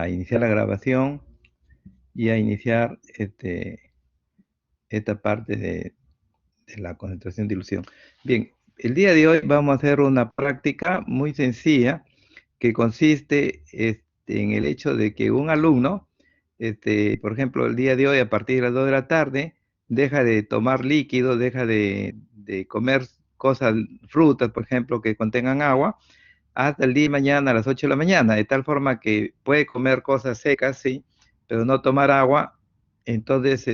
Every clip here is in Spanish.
a iniciar la grabación y a iniciar esta parte de la concentración de ilusión. Bien, el día de hoy vamos a hacer una práctica muy sencilla que consiste en el hecho de que un alumno, por ejemplo, el día de hoy a partir de las 2 de la tarde, deja de tomar líquido, deja de comer cosas, frutas, por ejemplo, que contengan agua, hasta el día de mañana a las 8 de la mañana, de tal forma que puede comer cosas secas, sí, pero no tomar agua. Entonces,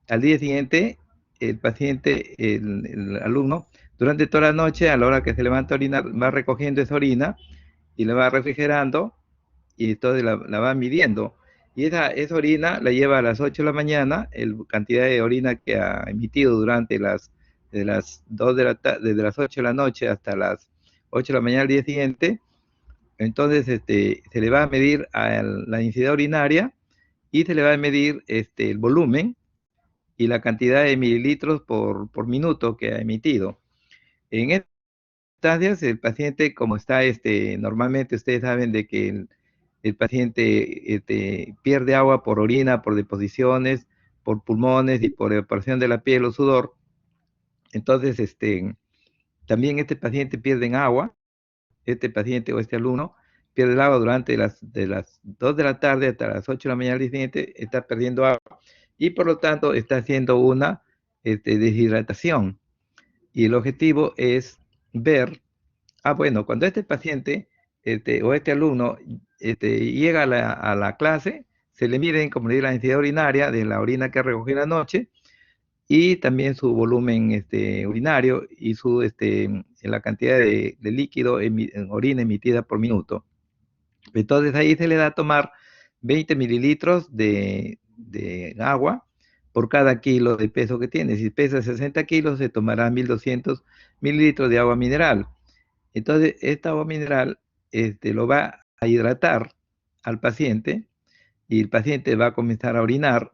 al día siguiente, el paciente, el alumno, durante toda la noche, a la hora que se levanta a orinar, va recogiendo esa orina y la va refrigerando y entonces la va midiendo. Y esa orina la lleva a las 8 de la mañana, la cantidad de orina que ha emitido durante de las 2 de la desde las 8 de la noche hasta las 8 de la mañana al día siguiente. Entonces se le va a medir a la densidad urinaria y se le va a medir el volumen y la cantidad de mililitros por minuto que ha emitido. En estas instancias, el paciente, como está, normalmente ustedes saben de que el paciente pierde agua por orina, por deposiciones, por pulmones y por evaporación de la piel o sudor. Entonces, también este paciente pierde agua, este paciente o este alumno pierde el agua durante de las 2 de la tarde hasta las 8 de la mañana del día siguiente, está perdiendo agua y por lo tanto está haciendo una deshidratación. Y el objetivo es ver, bueno, cuando este paciente o este alumno llega a la clase, se le miden, como le digo, la densidad urinaria de la orina que recogió en la noche y también su volumen urinario y la cantidad de líquido en orina emitida por minuto. Entonces ahí se le da a tomar 20 mililitros de agua por cada kilo de peso que tiene. Si pesa 60 kilos, se tomará 1200 mililitros de agua mineral. Entonces, esta agua mineral lo va a hidratar al paciente y el paciente va a comenzar a orinar.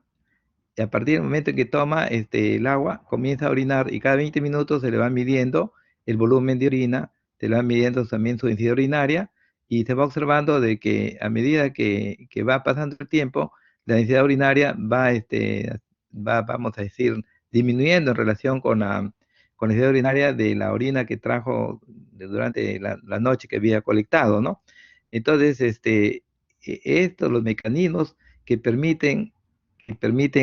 Y a partir del momento en que toma el agua, comienza a orinar y cada 20 minutos se le va midiendo el volumen de orina, se le va midiendo también su densidad urinaria y se va observando de que a medida que va pasando el tiempo, la densidad urinaria vamos a decir, disminuyendo en relación con la densidad urinaria de la orina que trajo durante la noche que había colectado, ¿no? Entonces, estos los mecanismos que permiten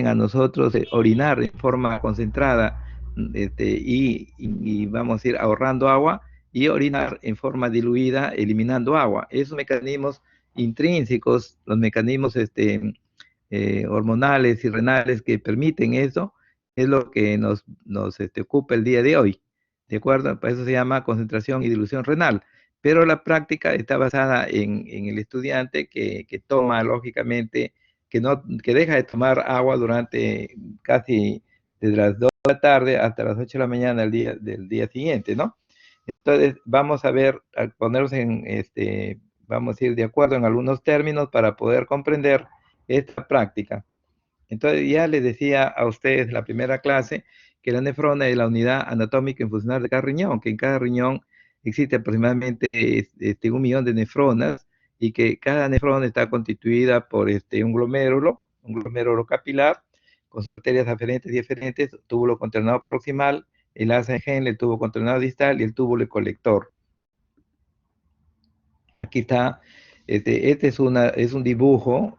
a nosotros orinar de forma concentrada y vamos a ir ahorrando agua y orinar en forma diluida, eliminando agua. Esos mecanismos intrínsecos, los mecanismos hormonales y renales que permiten eso, es lo que nos ocupa el día de hoy. ¿De acuerdo? Por eso se llama concentración y dilución renal. Pero la práctica está basada en el estudiante que toma, lógicamente, que deja de tomar agua durante casi desde las 2 de la tarde hasta las 8 de la mañana del día siguiente, ¿no? Entonces, vamos a ver, a ponernos vamos a ir de acuerdo en algunos términos para poder comprender esta práctica. Entonces, ya les decía a ustedes en la primera clase que la nefrona es la unidad anatómica y funcional de cada riñón, que en cada riñón existe aproximadamente 1 millón de nefronas y que cada nefrona está constituida por un glomérulo capilar, con sus arterias aferentes y eferentes, túbulo contornado proximal, el asa en gen, el tubo contornado distal y el túbulo colector. Aquí está, es un dibujo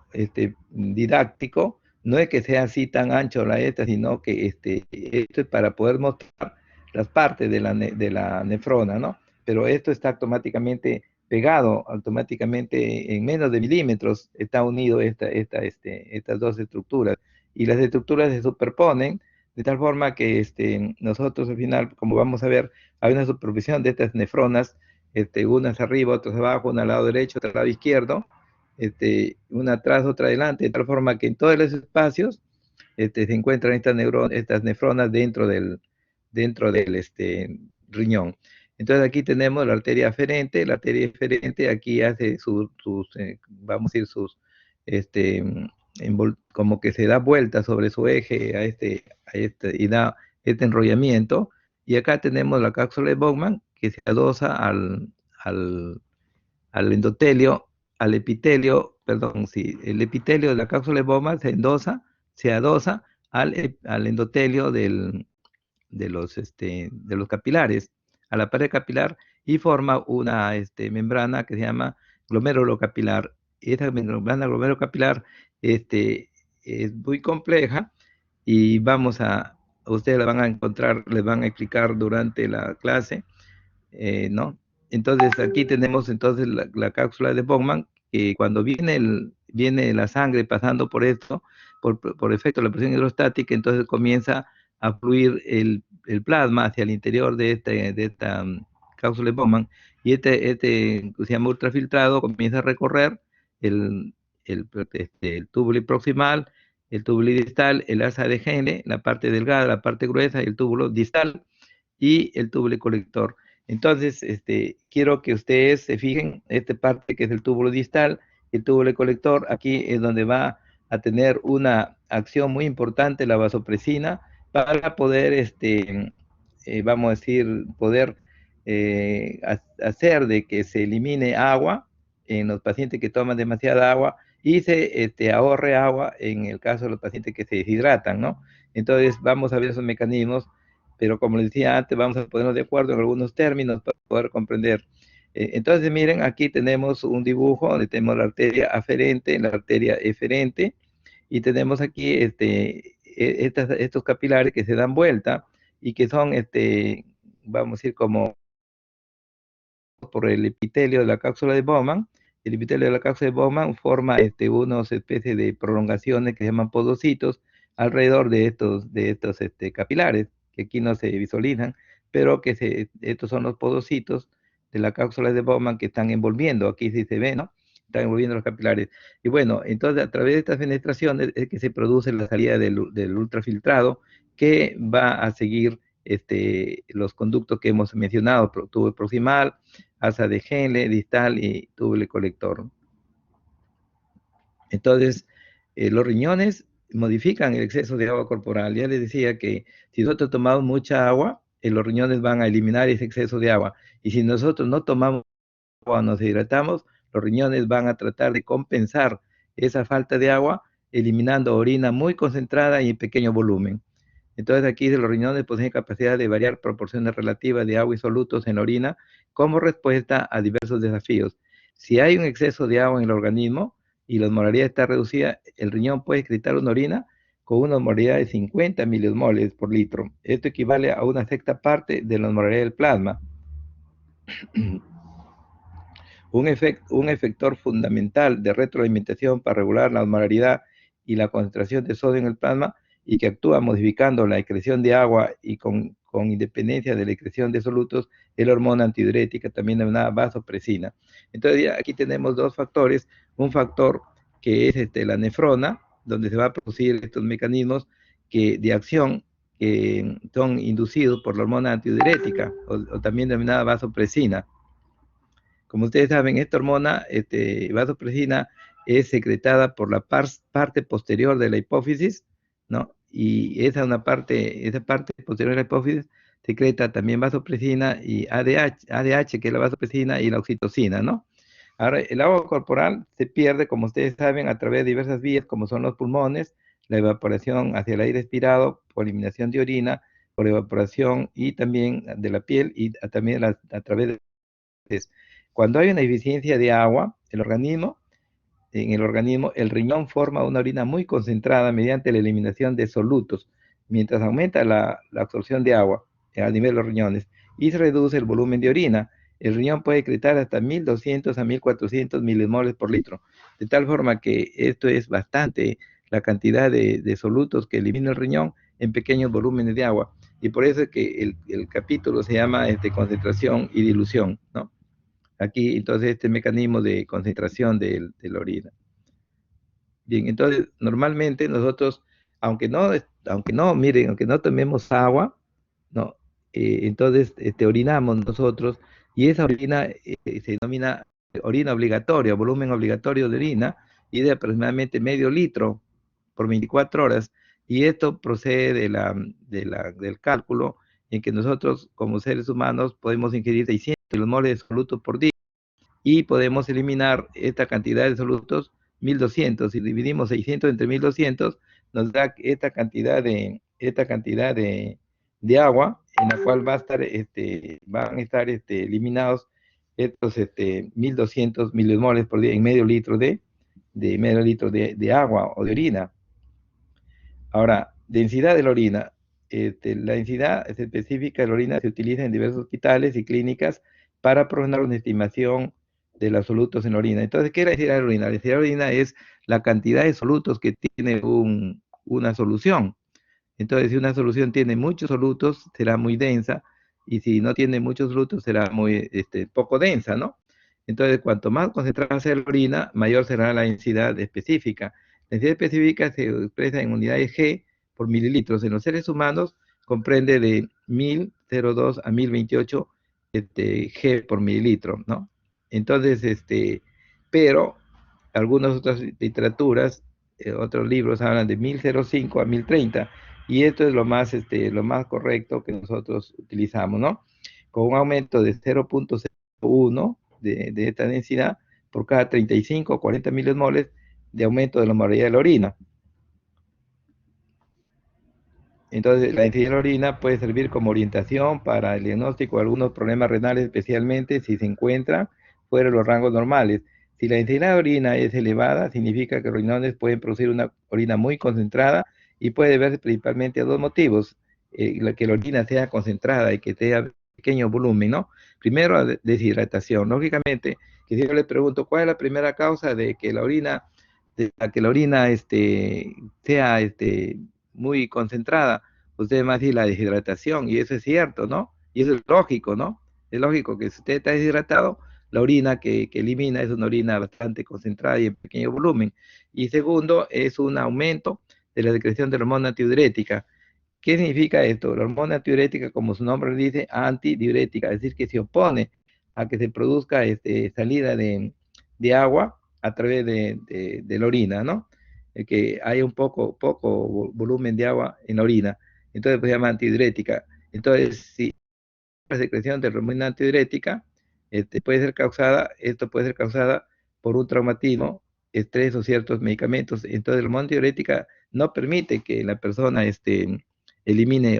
didáctico, no es que sea así tan ancho sino que esto es para poder mostrar las partes de la nefrona, ¿no? Pero esto está automáticamente pegado, automáticamente en menos de milímetros está unido estas dos estructuras. Y las estructuras se superponen de tal forma que nosotros al final, como vamos a ver, hay una superposición de estas nefronas, unas arriba, otras abajo, una al lado derecho, otra al lado izquierdo, una atrás, otra adelante, de tal forma que en todos los espacios se encuentran estas nefronas dentro del riñón. Entonces aquí tenemos la arteria aferente aquí hace vamos a decir, este, como que se da vuelta sobre su eje y da este enrollamiento, y acá tenemos la cápsula de Bowman que se adosa al endotelio al epitelio, perdón, sí, el epitelio de la cápsula de Bowman se adosa al endotelio de los capilares, a la pared capilar, y forma una membrana que se llama glomérulo capilar. Esta membrana glomérulo capilar es muy compleja y ustedes la van a encontrar, les van a explicar durante la clase, ¿no? Entonces aquí tenemos entonces la cápsula de Bowman, que cuando viene la sangre pasando por esto, por efecto de la presión hidrostática, entonces comienza a fluir el plasma hacia el interior de esta cápsula de Bowman, y que se llama ultrafiltrado, comienza a recorrer el, el túbulo proximal, el túbulo distal, el asa de Henle, la parte delgada, la parte gruesa, el túbulo distal y el túbulo colector. Entonces, quiero que ustedes se fijen, esta parte que es el túbulo distal, el túbulo colector, aquí es donde va a tener una acción muy importante la vasopresina para poder, vamos a decir, poder hacer de que se elimine agua en los pacientes que toman demasiada agua y se ahorre agua en el caso de los pacientes que se deshidratan, ¿no? Entonces, vamos a ver esos mecanismos, pero como les decía antes, vamos a ponernos de acuerdo en algunos términos para poder comprender. Entonces, miren, aquí tenemos un dibujo donde tenemos la arteria aferente, la arteria eferente, y tenemos aquí estos capilares que se dan vuelta y que son, vamos a decir, como por el epitelio de la cápsula de Bowman. El epitelio de la cápsula de Bowman forma unas especies de prolongaciones que se llaman podocitos alrededor de estos capilares, que aquí no se visualizan, pero estos son los podocitos de la cápsula de Bowman que están envolviendo, aquí sí se ve, ¿no? Están envolviendo los capilares. Y bueno, entonces a través de estas fenestraciones es que se produce la salida del ultrafiltrado, que va a seguir los conductos que hemos mencionado, tubo proximal, asa de Henle, distal y túbulo colector. Entonces, los riñones modifican el exceso de agua corporal. Ya les decía que si nosotros tomamos mucha agua, los riñones van a eliminar ese exceso de agua. Y si nosotros no tomamos agua, nos hidratamos, los riñones van a tratar de compensar esa falta de agua, eliminando orina muy concentrada y en pequeño volumen. Entonces aquí los riñones poseen capacidad de variar proporciones relativas de agua y solutos en la orina como respuesta a diversos desafíos. Si hay un exceso de agua en el organismo y la osmolaridad está reducida, el riñón puede excretar una orina con una osmolaridad de 50 milismoles por litro. Esto equivale a una sexta parte de la osmolaridad del plasma. Un efector fundamental de retroalimentación para regular la osmolaridad y la concentración de sodio en el plasma, y que actúa modificando la excreción de agua y con independencia de la excreción de solutos, es la hormona antidiurética, también denominada vasopresina. Entonces ya aquí tenemos dos factores, un factor que es la nefrona, donde se va a producir estos mecanismos de acción que son inducidos por la hormona antidiurética, o también denominada vasopresina. Como ustedes saben, esta hormona, vasopresina, es secretada por la parte posterior de la hipófisis, ¿no? Y esa parte posterior de la hipófisis secreta también vasopresina y ADH, que es la vasopresina, y la oxitocina, ¿no? Ahora, el agua corporal se pierde, como ustedes saben, a través de diversas vías, como son los pulmones, la evaporación hacia el aire expirado, por eliminación de orina, por evaporación y también de la piel, y también a través de... Cuando hay una deficiencia de agua, en el organismo, el riñón forma una orina muy concentrada mediante la eliminación de solutos, mientras aumenta la absorción de agua a nivel de los riñones y se reduce el volumen de orina. El riñón puede excretar hasta 1.200 a 1.400 milimoles por litro, de tal forma que esto es bastante la cantidad de solutos que elimina el riñón en pequeños volúmenes de agua. Y por eso es que el capítulo se llama concentración y dilución, ¿no? Aquí, entonces, este mecanismo de concentración de la orina. Bien, entonces, normalmente nosotros, miren, aunque no tomemos agua, ¿no? Entonces, orinamos nosotros, y esa orina se denomina orina obligatoria, volumen obligatorio de orina, y de aproximadamente medio litro por 24 horas, y esto procede del cálculo en que nosotros, como seres humanos, podemos ingerir 600 milimoles de soluto por día. y podemos eliminar esta cantidad de solutos 1200. Si dividimos 600 entre 1200, nos da esta cantidad de agua en la cual van a estar eliminados estos 1200 milimoles por día en medio litro de agua o de orina. Ahora, densidad de la orina. La densidad específica de la orina se utiliza en diversos hospitales y clínicas para proporcionar una estimación de los solutos en la orina. Entonces, ¿qué es la densidad de la orina? La densidad de la orina es la cantidad de solutos que tiene una solución. Entonces, si una solución tiene muchos solutos, será muy densa, y si no tiene muchos solutos, será muy poco densa, ¿no? Entonces, cuanto más concentrada sea la orina, mayor será la densidad específica. La densidad específica se expresa en unidades G por mililitros. En los seres humanos comprende de 1002 a 1028 G por mililitro, ¿no? Entonces, pero algunas otras literaturas, otros libros hablan de 1005 a 1030, y esto es lo más correcto que nosotros utilizamos, ¿no? Con un aumento de 0.01 de esta densidad por cada 35 o 40 milimoles de aumento de la osmolaridad de la orina. Entonces, la densidad de la orina puede servir como orientación para el diagnóstico de algunos problemas renales, especialmente si se encuentran fuera de los rangos normales. Si la densidad de orina es elevada, significa que los riñones pueden producir una orina muy concentrada, y puede deberse principalmente a dos motivos: que la orina sea concentrada y que tenga pequeño volumen, ¿no? Primero, deshidratación. Lógicamente, que si yo le pregunto cuál es la primera causa de que la orina sea muy concentrada, usted más dice la deshidratación, y eso es cierto, ¿no? Y eso es lógico, ¿no? Es lógico que si usted está deshidratado, la orina que elimina es una orina bastante concentrada y en pequeño volumen. Y segundo, es un aumento de la secreción de la hormona antidiurética. ¿Qué significa esto? La hormona antidiurética, como su nombre dice, antidiurética, es decir, que se opone a que se produzca salida de agua a través de la orina, ¿no? Que haya un poco volumen de agua en la orina. Entonces, pues, se llama antidiurética. Entonces, si la secreción de la hormona antidiurética esto puede ser causada por un traumatismo, estrés o ciertos medicamentos. Entonces, la hormona antidiurética no permite que la persona elimine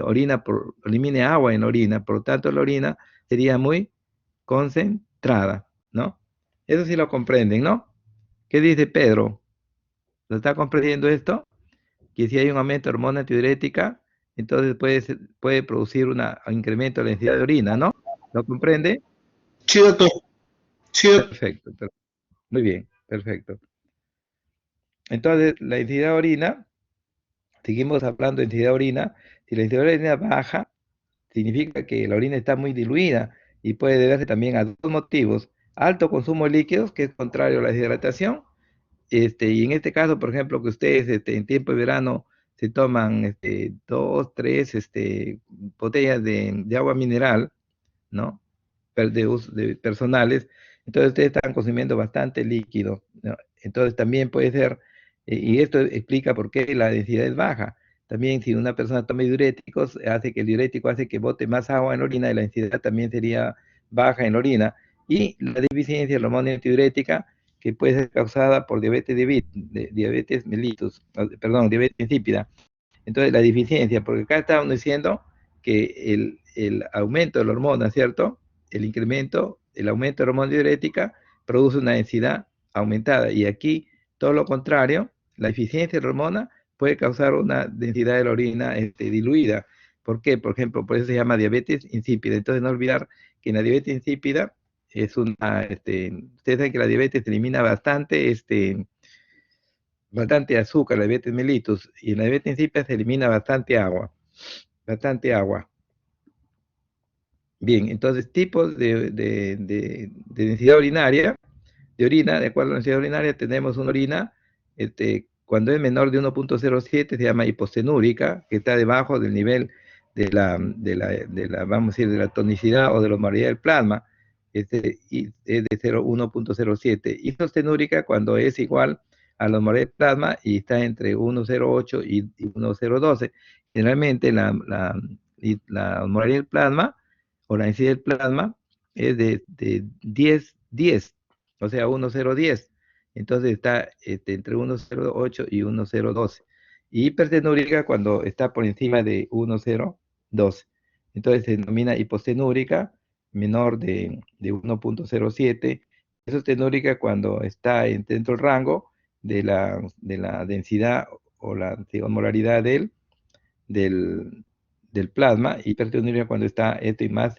agua en la orina, por lo tanto, la orina sería muy concentrada, ¿no? Eso sí lo comprenden, ¿no? ¿Qué dice Pedro? ¿Lo está comprendiendo esto? Que si hay un aumento de hormona antidiurética, entonces puede producir un incremento de la densidad de orina, ¿no? ¿Lo comprende? Sí, doctor. Sí, doctor. Perfecto, muy bien, perfecto. Entonces, la densidad de orina, seguimos hablando de densidad de orina. Si la densidad de orina baja, significa que la orina está muy diluida, y puede deberse también a dos motivos: alto consumo de líquidos, que es contrario a la deshidratación. Y en este caso, por ejemplo, que ustedes en tiempo de verano se toman dos, tres botellas de agua mineral, ¿no? De personales, entonces ustedes están consumiendo bastante líquido, ¿no? Entonces también puede ser, y esto explica por qué la densidad es baja. También, si una persona toma diuréticos, hace que el diurético hace que bote más agua en la orina, y la densidad también sería baja en la orina. Y la deficiencia de la hormona antidiurética, que puede ser causada por diabetes mellitus, perdón, diabetes insípida. Entonces, la deficiencia, porque acá estamos diciendo que el aumento de la hormona, ¿cierto? El aumento de la hormona diurética produce una densidad aumentada, y aquí todo lo contrario: la deficiencia de la hormona puede causar una densidad de la orina diluida. ¿Por qué? Por ejemplo, por eso se llama diabetes insípida. Entonces, no olvidar que en la diabetes insípida ustedes saben que la diabetes elimina bastante azúcar, la diabetes mellitus, y en la diabetes insípida se elimina bastante agua, bastante agua. Bien, entonces, tipos de densidad urinaria, de orina. De acuerdo a la densidad urinaria, tenemos una orina, cuando es menor de 1.07 se llama hipostenúrica, que está debajo del nivel vamos a decir, de la tonicidad o de la osmolaridad del plasma. Y es de 1.07. Hipostenúrica cuando es igual a la osmolaridad del plasma y está entre 1.08 y 1.012. Generalmente la osmolaridad del plasma o la densidad del plasma es de 10, o sea, 1,010. Entonces está entre 1,08 y 1,012. Y hipertenúrica cuando está por encima de 1,012. Entonces se denomina hipostenúrica, menor de 1,07. Isostenúrica cuando está dentro del rango de la densidad o la molaridad del, del plasma. Hipertenúrica cuando está esto y más,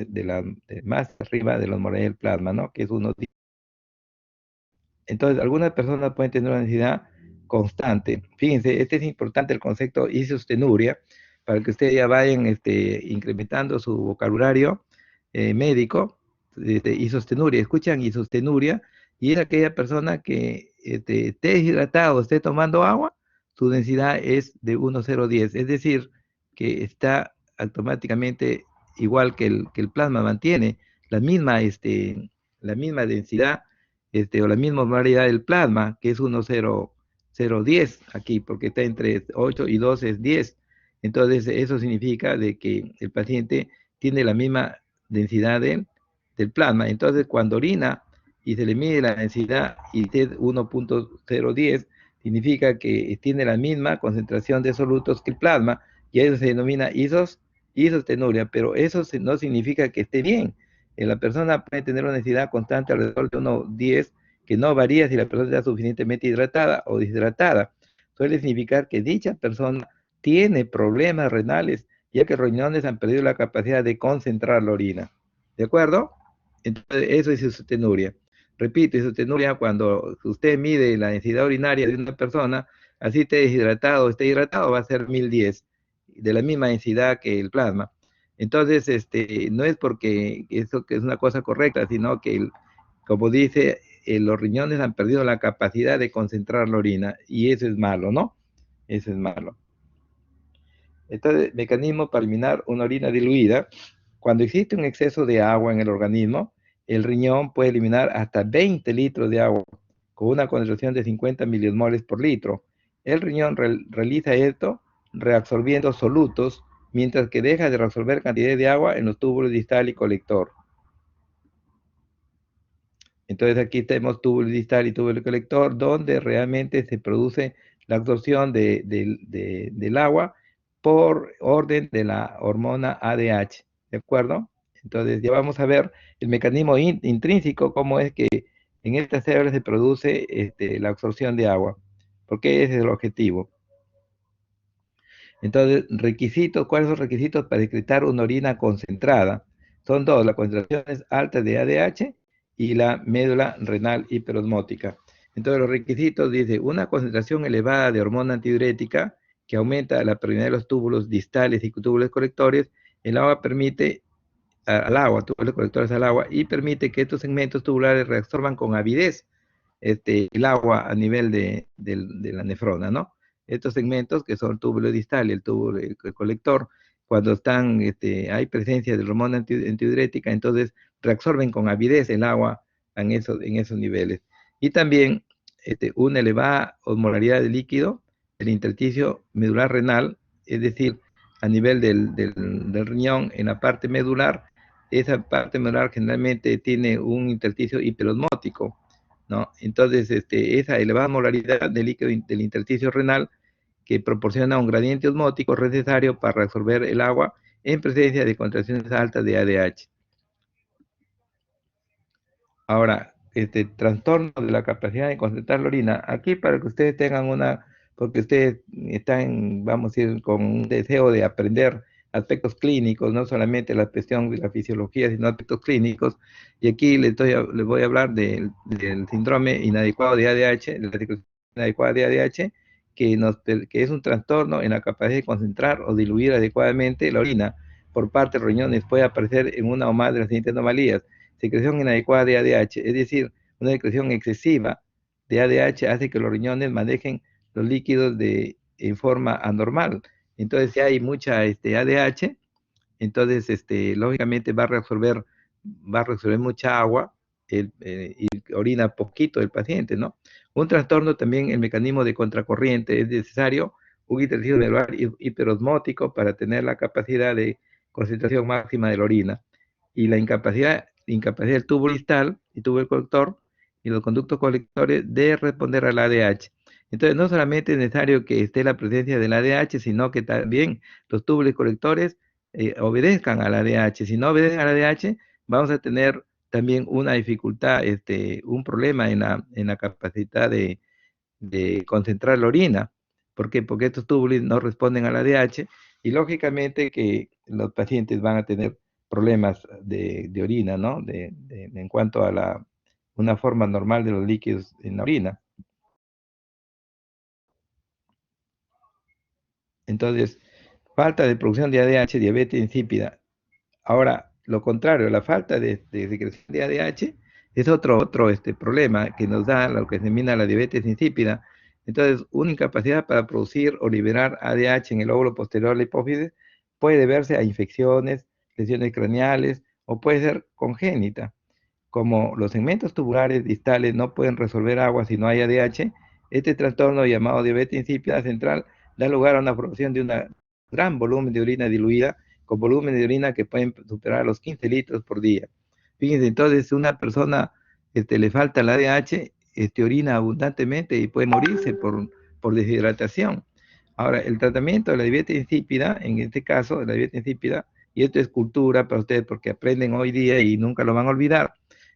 más arriba de la osmolaridad del plasma, ¿no? Que es 1. Entonces, algunas personas pueden tener una necesidad constante. Fíjense, este es importante el concepto isostenuria, para que ustedes ya vayan incrementando su vocabulario médico. Isostenuria, escuchan isostenuria, y es aquella persona que esté deshidratado, esté tomando agua, su densidad es de 1,010, es decir, que está automáticamente igual que el plasma, mantiene la misma densidad o la misma modalidad del plasma, que es 1,010 aquí, porque está entre 8 y 12 es 10. Entonces, eso significa de que el paciente tiene la misma densidad del plasma. Entonces, cuando orina y se le mide la densidad y es 1,010, significa que tiene la misma concentración de solutos que el plasma, y eso se denomina isostenuria, pero eso no significa que esté bien. La persona puede tener una densidad constante alrededor de 1,10, que no varía si la persona está suficientemente hidratada o deshidratada. Suele significar que dicha persona tiene problemas renales, ya que los riñones han perdido la capacidad de concentrar la orina. ¿De acuerdo? Entonces, eso es isostenuria. Repito, isostenuria cuando usted mide la densidad urinaria de una persona, así esté deshidratado o esté hidratado, va a ser 1010, de la misma densidad que el plasma. Entonces, no es porque eso que es una cosa correcta, sino que, como dice, los riñones han perdido la capacidad de concentrar la orina, y eso es malo, ¿no? Eso es malo. Entonces, mecanismo para eliminar una orina diluida. Cuando existe un exceso de agua en el organismo, el riñón puede eliminar hasta 20 litros de agua con una concentración de 50 miliosmoles por litro. El riñón realiza esto reabsorbiendo solutos, mientras que deja de reabsorber cantidades de agua en los túbulos distal y colector. Entonces aquí tenemos túbulo distal y túbulo colector, donde realmente se produce la absorción del agua por orden de la hormona ADH, ¿de acuerdo? Entonces ya vamos a ver el mecanismo intrínseco, cómo es que en estas células se produce la absorción de agua, porque ese es el objetivo. Entonces, requisitos, ¿cuáles son los requisitos para excretar una orina concentrada? Son dos: las concentraciones altas de ADH y la médula renal hiperosmótica. Entonces, los requisitos dice una concentración elevada de hormona antidiurética que aumenta la permeabilidad de los túbulos distales y túbulos colectores. El agua permite al agua, túbulos colectores al agua, y permite que estos segmentos tubulares reabsorban con avidez el agua a nivel de la nefrona, ¿no? Estos segmentos, que son el túbulo distal y el túbulo el colector, cuando hay presencia de hormona antidiurética, entonces reabsorben con avidez el agua en esos niveles. Y también una elevada osmolaridad de líquido del intersticio medular renal, es decir, a nivel del riñón, en la parte medular. Esa parte medular generalmente tiene un intersticio hiperosmótico, ¿no? Entonces, esa elevada molaridad de líquido del intersticio renal, que proporciona un gradiente osmótico necesario para reabsorber el agua en presencia de concentraciones altas de ADH. Ahora, trastorno de la capacidad de concentrar la orina. Aquí, para que ustedes tengan porque ustedes están, vamos a ir con un deseo de aprender aspectos clínicos, no solamente la cuestión de la fisiología, sino aspectos clínicos. Y aquí les voy a hablar del síndrome inadecuado de ADH, de la secreción inadecuada de ADH, que es un trastorno en la capacidad de concentrar o diluir adecuadamente la orina por parte de los riñones. Puede aparecer en una o más de las siguientes anomalías: secreción inadecuada de ADH, es decir, una secreción excesiva de ADH hace que los riñones manejen los líquidos en forma anormal. Entonces, si hay mucha ADH, entonces lógicamente va a reabsorber mucha agua, y orina poquito el paciente, ¿no? Un trastorno también, el mecanismo de contracorriente. Es necesario un intersticio medular hiperosmótico para tener la capacidad de concentración máxima de la orina. Y la incapacidad del tubo distal y tubo colector y los conductos colectores de responder al ADH. Entonces, no solamente es necesario que esté la presencia del ADH, sino que también los túbulos colectores obedezcan al ADH. Si no obedecen al ADH, vamos a tener también una dificultad, un problema en la capacidad de concentrar la orina. ¿Por qué? Porque estos túbulos no responden al ADH y lógicamente que los pacientes van a tener problemas de orina, ¿no? En cuanto a una forma normal de los líquidos en la orina. Entonces, falta de producción de ADH, diabetes insípida. Ahora, lo contrario, la falta de secreción de ADH es otro problema que nos da lo que se denomina la diabetes insípida. Entonces, una incapacidad para producir o liberar ADH en el lóbulo posterior de la hipófisis puede deberse a infecciones, lesiones craneales o puede ser congénita. Como los segmentos tubulares distales no pueden resolver agua si no hay ADH, este trastorno llamado diabetes insípida central da lugar a una formación de un gran volumen de orina diluida, con volumen de orina que pueden superar los 15 litros por día. Fíjense, entonces, una persona le falta el ADH, orina abundantemente y puede morirse por deshidratación. Ahora, el tratamiento de la diabetes insípida, en este caso, la diabetes insípida, y esto es cultura para ustedes porque aprenden hoy día y nunca lo van a olvidar,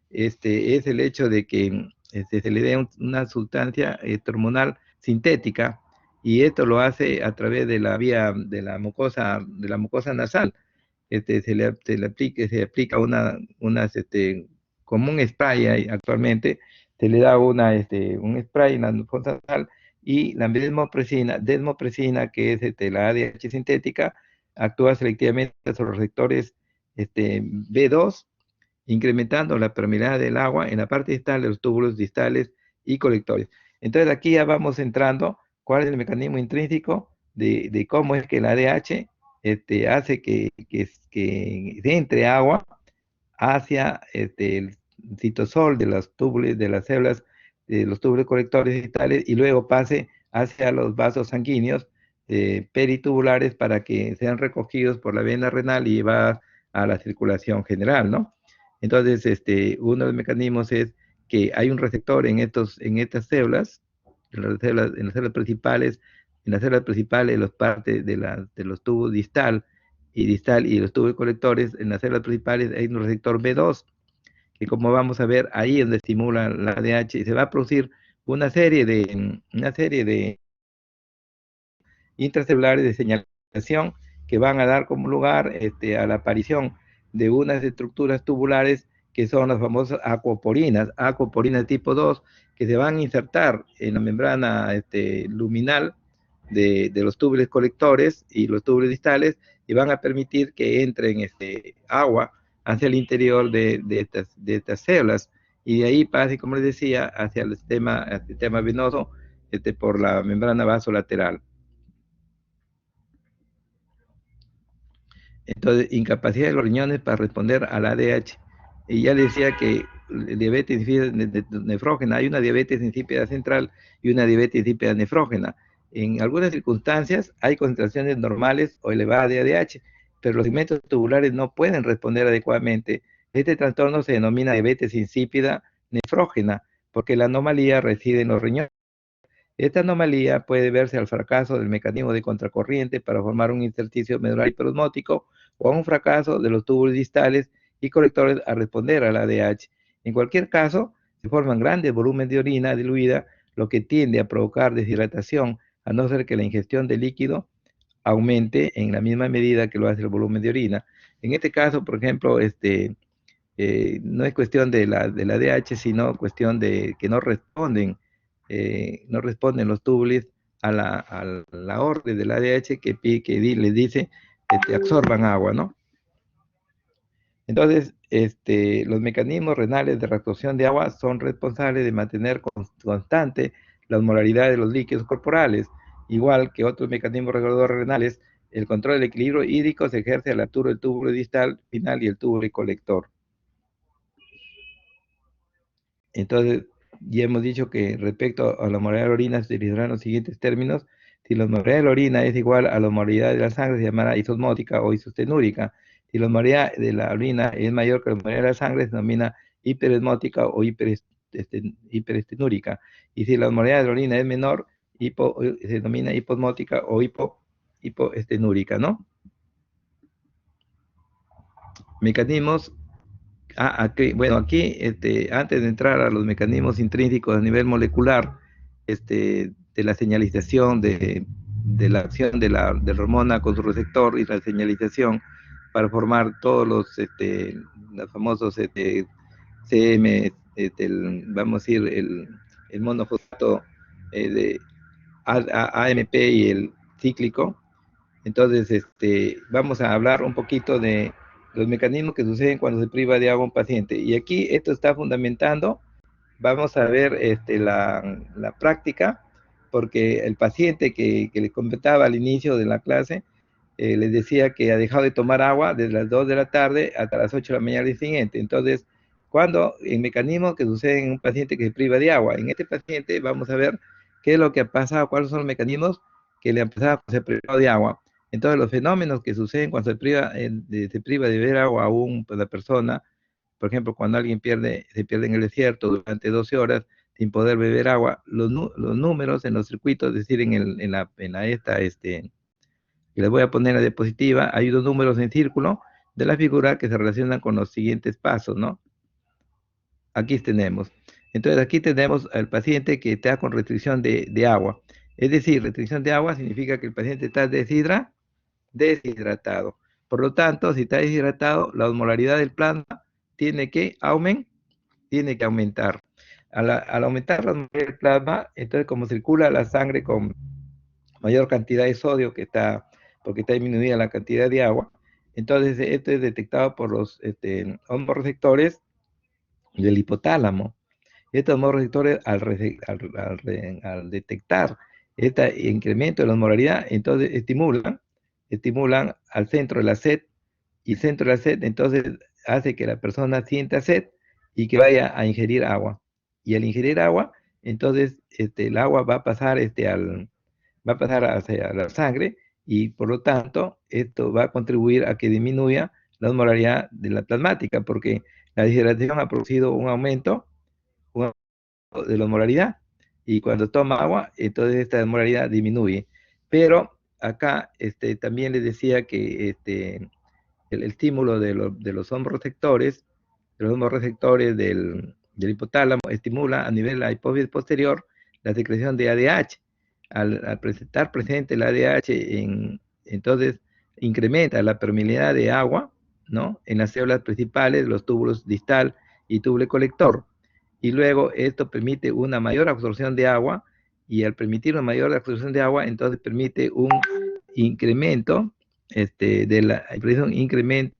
es el hecho de que se le dé una sustancia hormonal sintética y esto lo hace a través de la vía de la mucosa nasal. Se aplica como un spray actualmente, se le da un spray en la mucosa nasal y la desmopresina, que es la ADH sintética, actúa selectivamente sobre los receptores B2, incrementando la permeabilidad del agua en la parte distal de los túbulos distales y colectores. Entonces aquí ya vamos entrando cuál es el mecanismo intrínseco de cómo es que el ADH hace que entre agua hacia el citosol de los túbulos, de las células, de los túbulos colectores distales y luego pase hacia los vasos sanguíneos peritubulares para que sean recogidos por la vena renal y llevadas a la circulación general, ¿no? Entonces, uno de los mecanismos es que hay un receptor en estas células, en las células principales, de las partes de los tubos distal y los tubos colectores, en las células principales hay un receptor B2, que como vamos a ver, ahí es donde estimula la ADH y se va a producir una serie de intracelulares de señalización que van a dar como lugar a la aparición de unas estructuras tubulares que son las famosas aquaporinas tipo 2, que se van a insertar en la membrana luminal de los túbulos colectores y los túbulos distales y van a permitir que entren agua hacia el interior de estas células y de ahí pase, como les decía, hacia el sistema venoso por la membrana vasolateral. Entonces, incapacidad de los riñones para responder al ADH. Y ya les decía que diabetes nefrógena, hay una diabetes insípida central y una diabetes insípida nefrógena. En algunas circunstancias hay concentraciones normales o elevadas de ADH, pero los segmentos tubulares no pueden responder adecuadamente. Este trastorno se denomina diabetes insípida nefrógena, porque la anomalía reside en los riñones. Esta anomalía puede verse al fracaso del mecanismo de contracorriente para formar un intersticio medular hiperosmótico o a un fracaso de los túbulos distales y colectores a responder al ADH. En cualquier caso, se forman grandes volúmenes de orina diluida, lo que tiende a provocar deshidratación, a no ser que la ingestión de líquido aumente en la misma medida que lo hace el volumen de orina. En este caso, por ejemplo, no es cuestión de la ADH, sino cuestión de que no responden los túbulos a la orden del ADH que les dice que absorban agua, ¿no? Entonces, los mecanismos renales de reabsorción de agua son responsables de mantener constante la osmolaridad de los líquidos corporales, igual que otros mecanismos reguladores renales. El control del equilibrio hídrico se ejerce a la altura del túbulo distal final y el túbulo colector. Entonces, ya hemos dicho que respecto a la osmolaridad de la orina se utilizarán los siguientes términos. Si la osmolaridad de la orina es igual a la osmolaridad de la sangre, se llamará isosmótica o isostenúrica. Si la osmolaridad de la orina es mayor que la osmolaridad de la sangre, se denomina hiperesmótica o hiperestenúrica. Y si la osmolaridad de la orina es menor, se denomina hiposmótica o hipoestenúrica, ¿no? Mecanismos. Aquí, bueno, aquí, antes de entrar a los mecanismos intrínsecos a nivel molecular, de la señalización, de la acción de la hormona con su receptor y la señalización para formar todos los famosos CM, vamos a decir, el monofosfato de AMP y el cíclico. Entonces, vamos a hablar un poquito de los mecanismos que suceden cuando se priva de agua a un paciente. Y aquí esto está fundamentando, vamos a ver la práctica, porque el paciente que les comentaba al inicio de la clase, les decía que ha dejado de tomar agua desde las 2 de la tarde hasta las 8 de la mañana del siguiente. Entonces, cuando el mecanismo que sucede en un paciente que se priva de agua, en este paciente vamos a ver qué es lo que ha pasado, cuáles son los mecanismos que le han pasado cuando se priva de agua. Entonces, los fenómenos que suceden cuando se priva de beber agua a una persona, por ejemplo, cuando alguien se pierde en el desierto durante 12 horas sin poder beber agua, los números en los circuitos, es decir, que les voy a poner en la diapositiva, hay dos números en círculo de la figura que se relacionan con los siguientes pasos, ¿no? Aquí tenemos. Entonces, aquí tenemos al paciente que está con restricción de agua. Es decir, restricción de agua significa que el paciente está deshidratado. Por lo tanto, si está deshidratado, la osmolaridad del plasma tiene que aumentar. Al aumentar la osmolaridad del plasma, entonces como circula la sangre con mayor cantidad de sodio porque está disminuida la cantidad de agua, entonces esto es detectado por los hormoreceptores del hipotálamo. Estos hormoreceptores al detectar este incremento de la osmolaridad, entonces estimulan al centro de la sed, y el centro de la sed entonces hace que la persona sienta sed y que vaya a ingerir agua. Y al ingerir agua, entonces el agua va a pasar hacia la sangre, y por lo tanto esto va a contribuir a que disminuya la osmolaridad de la plasmática, porque la deshidratación ha producido un aumento de la osmolaridad, y cuando toma agua, entonces esta osmolaridad disminuye. Pero acá también les decía que el estímulo de los hormoreceptores, del hipotálamo, estimula a nivel de la hipófisis posterior la secreción de ADH. Al estar presente el ADH, entonces incrementa la permeabilidad de agua, ¿no?, en las células principales, los túbulos distal y túbulo colector. Y luego esto permite una mayor absorción de agua, y al permitir una mayor absorción de agua, entonces permite un incremento un incremento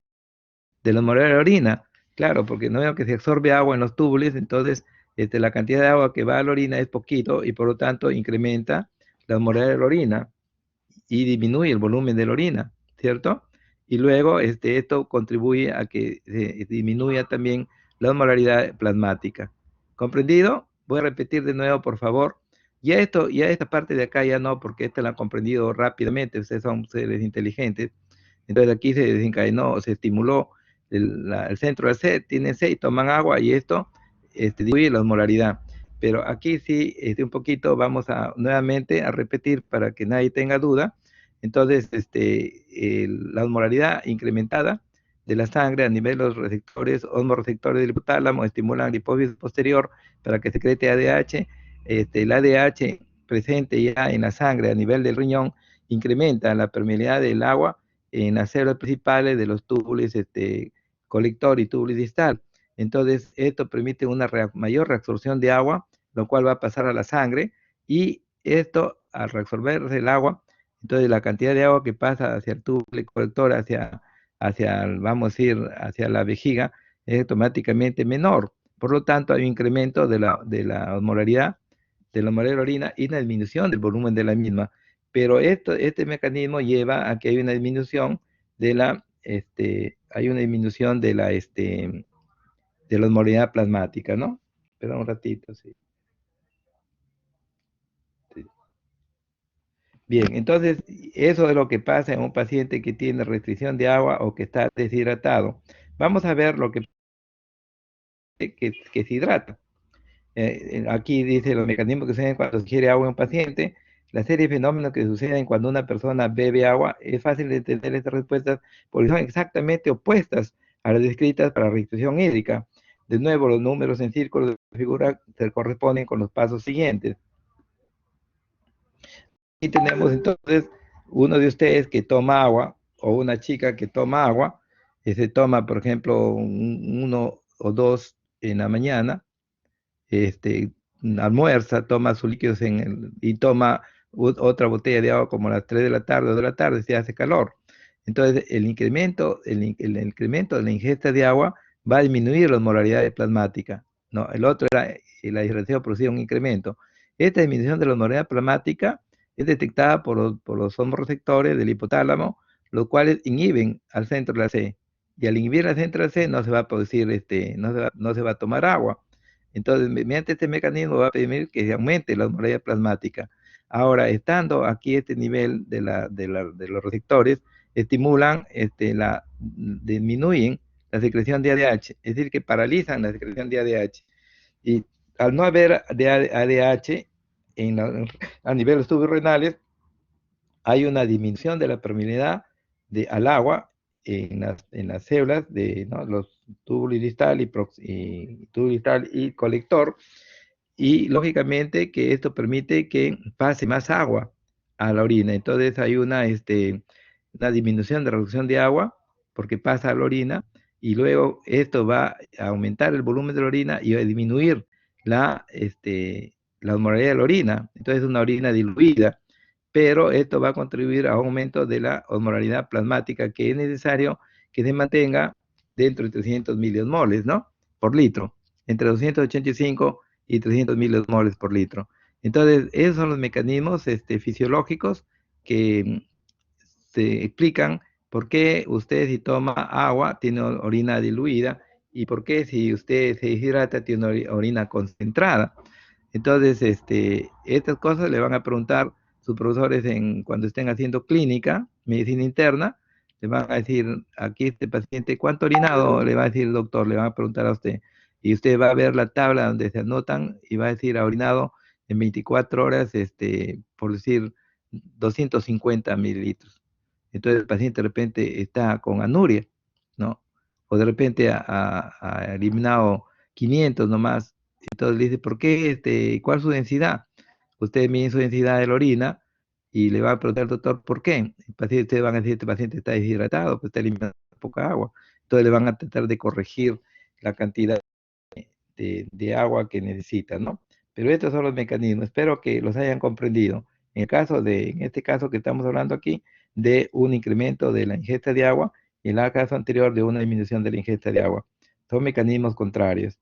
de la osmolaridad de la orina. Claro, porque no veo que se absorbe agua en los túbulos, entonces la cantidad de agua que va a la orina es poquito, y por lo tanto incrementa la osmolaridad de la orina y disminuye el volumen de la orina, ¿cierto? Y luego esto contribuye a que disminuya también la osmolaridad plasmática. ¿Comprendido? Voy a repetir de nuevo, por favor. Ya esta parte de acá ya no, porque esta la han comprendido rápidamente, ustedes son seres inteligentes. Entonces aquí se desencadenó, se estimuló el centro de sed, tienen sed y toman agua, y esto disminuye la osmolaridad. Pero aquí sí, un poquito vamos nuevamente a repetir para que nadie tenga duda. Entonces, la osmolaridad incrementada de la sangre a nivel de los receptores, hormoreceptores del hipotálamo, estimulan la hipófisis posterior para que secrete ADH. El ADH presente ya en la sangre a nivel del riñón incrementa la permeabilidad del agua en las células principales de los túbulos colector y túbulo distal. Entonces, esto permite una mayor reabsorción de agua, lo cual va a pasar a la sangre, y esto, al reabsorberse el agua, entonces la cantidad de agua que pasa hacia el túbulo colector, vamos a decir, hacia la vejiga, es automáticamente menor. Por lo tanto, hay un incremento de la osmolaridad de la orina, y una disminución del volumen de la misma. Pero este mecanismo lleva a que hay una disminución de la osmolaridad plasmática, ¿no? Espera un ratito, sí. Sí. Bien, entonces eso es lo que pasa en un paciente que tiene restricción de agua o que está deshidratado. Vamos a ver lo que se hidrata. Aquí dice los mecanismos que suceden cuando se ingiere agua en un paciente. La serie de fenómenos que suceden cuando una persona bebe agua, es fácil de entender estas respuestas porque son exactamente opuestas a las descritas para la restricción hídrica. De nuevo, los números en círculos de la figura se corresponden con los pasos siguientes. Y tenemos entonces uno de ustedes que toma agua o una chica que toma agua, que se toma, por ejemplo, uno o dos en la mañana, este, almuerza, toma sus líquidos y toma otra botella de agua como a las 3 de la tarde o de la tarde, si hace calor. Entonces, el incremento de la ingesta de agua va a disminuir la osmolaridad plasmática. ¿No? El otro era la deshidratación producía un incremento. Esta disminución de la osmolaridad plasmática es detectada por los hormoreceptores del hipotálamo, los cuales inhiben al centro de la C. Y al inhibir al centro de la C no se va a producir, no se va a tomar agua. Entonces, mediante este mecanismo va a permitir que se aumente la osmolaridad plasmática. Ahora, estando aquí este nivel de los receptores, estimulan, disminuyen la secreción de ADH, es decir, que paralizan la secreción de ADH. Y al no haber de ADH a niveles subrenales, hay una disminución de la permeabilidad al agua en las células de, ¿no?, los túbulo distal y colector, y lógicamente que esto permite que pase más agua a la orina. Entonces hay una disminución de reducción de agua porque pasa a la orina, y luego esto va a aumentar el volumen de la orina y va a disminuir la osmolaridad de la orina. Entonces es una orina diluida, pero esto va a contribuir a un aumento de la osmolaridad plasmática, que es necesario que se mantenga dentro de 300 miliosmoles, ¿no?, por litro, entre 285 y 300 miliosmoles por litro. Entonces, esos son los mecanismos fisiológicos que se explican por qué usted, si toma agua, tiene orina diluida, y por qué, si usted se deshidrata, tiene orina concentrada. Entonces, estas cosas le van a preguntar sus profesores cuando estén haciendo clínica, medicina interna. Le van a decir, aquí este paciente, ¿cuánto ha orinado? Le va a decir el doctor, le van a preguntar a usted. Y usted va a ver la tabla donde se anotan y va a decir, ha orinado en 24 horas, por decir, 250 mililitros. Entonces el paciente de repente está con anuria, ¿no? O de repente ha eliminado 500 nomás. Entonces le dice, ¿por qué? ¿Cuál es su densidad? Usted mide su densidad de la orina y le va a preguntar al doctor, ¿por qué? El paciente, ustedes van a decir, este paciente está deshidratado, pues está eliminando poca agua. Entonces le van a tratar de corregir la cantidad de agua que necesita, ¿no? Pero estos son los mecanismos. Espero que los hayan comprendido. En este caso que estamos hablando aquí, de un incremento de la ingesta de agua, y en el caso anterior de una disminución de la ingesta de agua. Son mecanismos contrarios.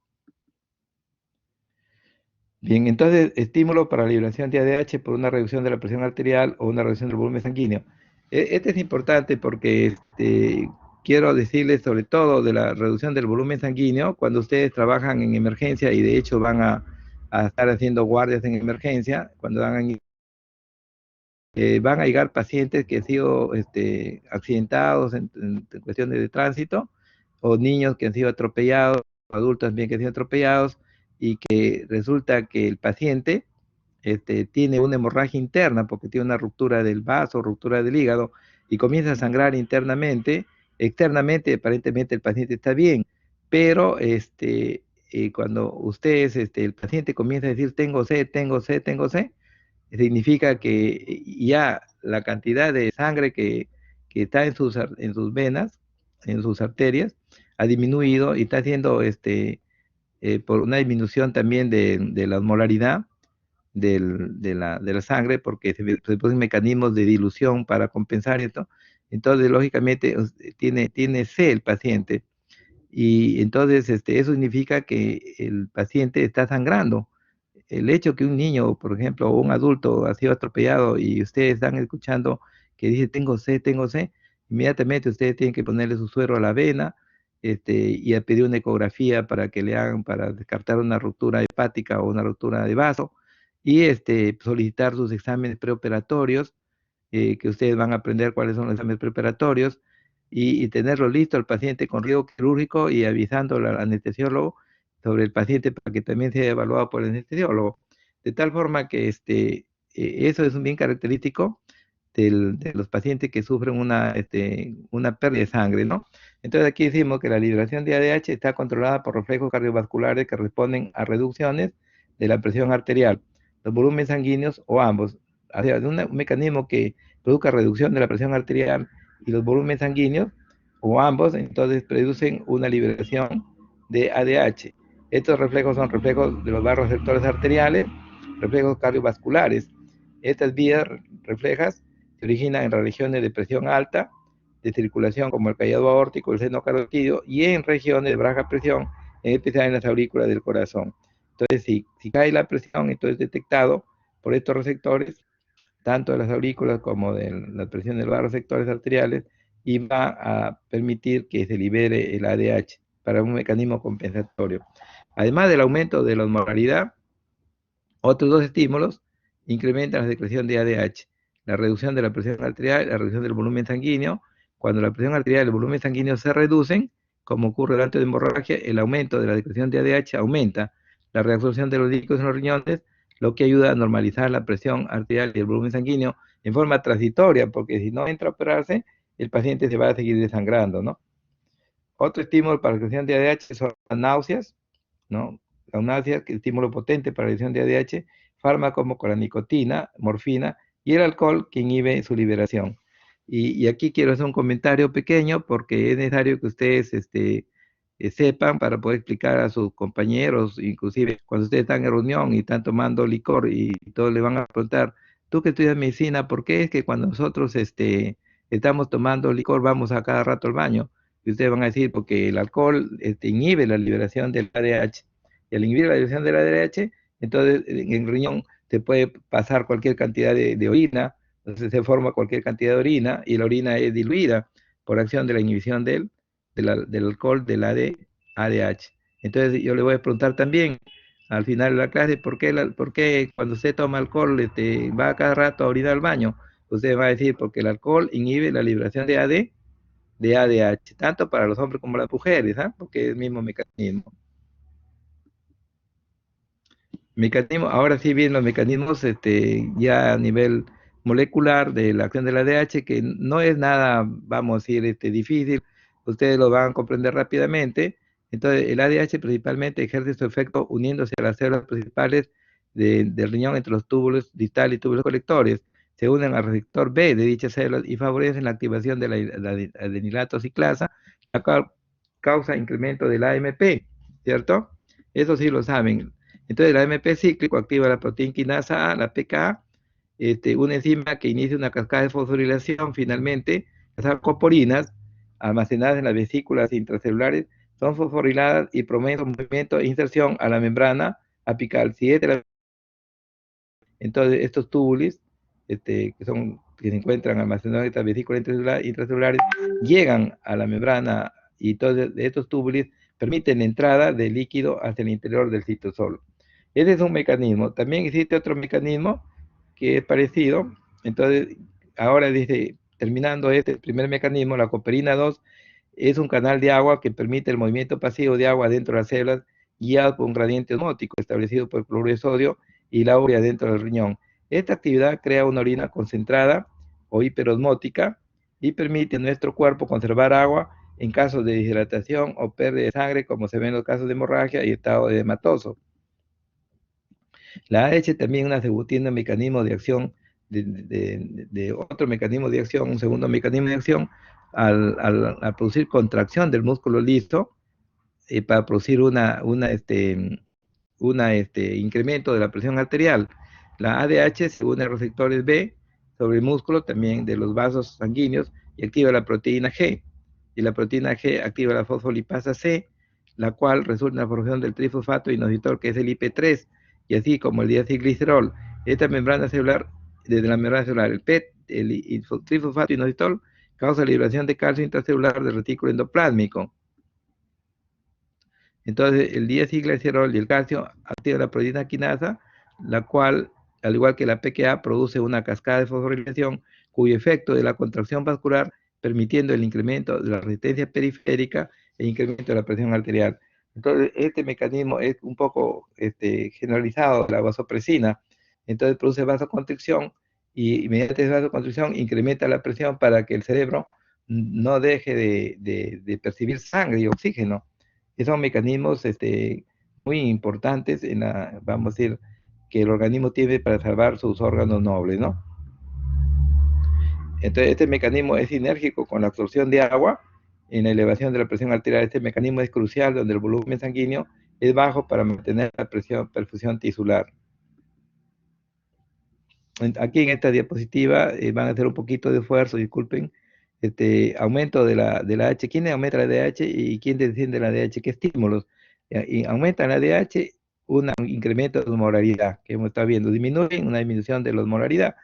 Bien, entonces, estímulo para la liberación de ADH por una reducción de la presión arterial o una reducción del volumen sanguíneo. Este es importante porque quiero decirles sobre todo de la reducción del volumen sanguíneo cuando ustedes trabajan en emergencia, y de hecho a estar haciendo guardias en emergencia, cuando van a llegar pacientes que han sido accidentados en cuestiones de tránsito, o niños que han sido atropellados, adultos también que han sido atropellados, y que resulta que el paciente tiene una hemorragia interna porque tiene una ruptura del vaso, ruptura del hígado, y comienza a sangrar internamente. Externamente, aparentemente el paciente está bien, pero cuando ustedes, el paciente comienza a decir, tengo sed, tengo sed, tengo sed, significa que ya la cantidad de sangre que está en sus venas, en sus arterias, ha disminuido, y está haciendo por una disminución también de la osmolaridad de la sangre, porque se producen mecanismos de dilución para compensar esto. Entonces, lógicamente, tiene sed el paciente, y entonces eso significa que el paciente está sangrando. El hecho que un niño, por ejemplo, o un adulto ha sido atropellado y ustedes están escuchando que dice, tengo sed, inmediatamente ustedes tienen que ponerle su suero a la vena, y a pedir una ecografía para que le hagan, para descartar una ruptura hepática o una ruptura de vaso, y solicitar sus exámenes preoperatorios, que ustedes van a aprender cuáles son los exámenes preparatorios, y tenerlo listo al paciente con riesgo quirúrgico, y avisando al anestesiólogo sobre el paciente para que también sea evaluado por el anestesiólogo. De tal forma que eso es bien característico de los pacientes que sufren una pérdida de sangre, ¿no? Entonces aquí decimos que la liberación de ADH está controlada por reflejos cardiovasculares que responden a reducciones de la presión arterial, los volúmenes sanguíneos o ambos. O sea, un mecanismo que produzca reducción de la presión arterial y los volúmenes sanguíneos o ambos, entonces producen una liberación de ADH. Estos reflejos son reflejos de los vasoreceptores arteriales, reflejos cardiovasculares. Estas vías reflejas se originan en regiones de presión alta, de circulación como el callado aórtico, el seno carotídeo, y en regiones de baja presión, en especial en las aurículas del corazón. Entonces, si cae la presión, entonces es detectado por estos receptores, tanto de las aurículas como de la presión de los receptores arteriales, y va a permitir que se libere el ADH para un mecanismo compensatorio. Además del aumento de la osmolaridad, otros dos estímulos incrementan la secreción de ADH, la reducción de la presión arterial, la reducción del volumen sanguíneo. Cuando la presión arterial y el volumen sanguíneo se reducen, como ocurre durante la hemorragia, el aumento de la secreción de ADH aumenta la reabsorción de los líquidos en los riñones, lo que ayuda a normalizar la presión arterial y el volumen sanguíneo en forma transitoria, porque si no entra a operarse, el paciente se va a seguir desangrando, ¿no? Otro estímulo para la secreción de ADH son las náuseas, ¿no? La náusea, que es estímulo potente para la reducción de ADH, fármacos como la nicotina, morfina y el alcohol que inhibe su liberación. Y aquí quiero hacer un comentario pequeño porque es necesario que ustedes sepan para poder explicar a sus compañeros, inclusive cuando ustedes están en reunión y están tomando licor y todos le van a preguntar, tú que estudias medicina, ¿por qué es que cuando nosotros estamos tomando licor vamos a cada rato al baño? Y ustedes van a decir, porque el alcohol inhibe la liberación del ADH. Y al inhibir la liberación del ADH, entonces en el riñón se puede pasar cualquier cantidad de orina, entonces se forma cualquier cantidad de orina y la orina es diluida por acción de la inhibición del alcohol del ADH. Entonces yo le voy a preguntar también al final de la clase, por qué cuando usted toma alcohol va cada rato a orinar al baño? Usted va a decir, porque el alcohol inhibe la liberación de ADH, tanto para los hombres como las mujeres, ¿ah? Porque es el mismo mecanismo. Ahora sí bien los mecanismos ya a nivel molecular de la acción del ADH, que no es nada, vamos a decir, difícil, ustedes lo van a comprender rápidamente. Entonces, el ADH principalmente ejerce su efecto uniéndose a las células principales del riñón entre los túbulos distal y túbulos colectores. Se unen al receptor B de dichas células y favorecen la activación de la adenilato ciclasa, la cual causa incremento del AMP, ¿cierto? Eso sí lo saben. Entonces, la AMP cíclico activa la proteína quinasa A, la PKA, una enzima que inicia una cascada de fosforilación. Finalmente, las alcoporinas, almacenadas en las vesículas intracelulares, son fosforiladas y promueven su movimiento e inserción a la membrana apical. Entonces, estos túbulos, que se encuentran almacenados en estas vesículas intracelulares, llegan a la membrana y entonces estos túbulos permiten la entrada de líquido hacia el interior del citosol. Ese es un mecanismo. También existe otro mecanismo que es parecido. Entonces, ahora dice, terminando este primer mecanismo, la cooperina 2 es un canal de agua que permite el movimiento pasivo de agua dentro de las células, guiado por un gradiente osmótico establecido por el cloruro de sodio y la urea dentro del riñón. Esta actividad crea una orina concentrada o hiperosmótica y permite a nuestro cuerpo conservar agua en casos de deshidratación o pérdida de sangre, como se ve en los casos de hemorragia y estado edematoso. La AH también tiene un mecanismo de acción, otro mecanismo de acción, un segundo mecanismo de acción, al producir contracción del músculo liso, para producir incremento de la presión arterial. La ADH se une a receptores B sobre el músculo, también de los vasos sanguíneos, y activa la proteína G. Y la proteína G activa la fosfolipasa C, la cual resulta en la formación del trifosfato inositol, que es el IP3, y así como el diacilglicerol. Esta membrana celular, desde la membrana celular, el PET, el trifosfato inositol, causa liberación de calcio intracelular del retículo endoplásmico. Entonces, el diacilglicerol y el calcio activan la proteína quinasa, la cual, al igual que la PKA, produce una cascada de fosforilación, cuyo efecto es la contracción vascular, permitiendo el incremento de la resistencia periférica e incremento de la presión arterial. Entonces, este mecanismo es un poco generalizado de la vasopresina. Entonces, produce vasoconstricción y mediante esa vasoconstricción incrementa la presión para que el cerebro no deje de percibir sangre y oxígeno. Esos son mecanismos muy importantes en la, vamos a decir, que el organismo tiene para salvar sus órganos nobles, ¿no? Entonces, este mecanismo es sinérgico con la absorción de agua en la elevación de la presión arterial. Este mecanismo es crucial donde el volumen sanguíneo es bajo para mantener la perfusión tisular. Aquí en esta diapositiva van a hacer un poquito de esfuerzo, disculpen. Aumento de la ADH. ¿Quién aumenta la ADH y quién desciende la ADH? ¿Qué estímulos? Y aumenta la ADH, un incremento de osmolaridad, que hemos estado viendo. Disminuyen, una disminución de la osmolaridad.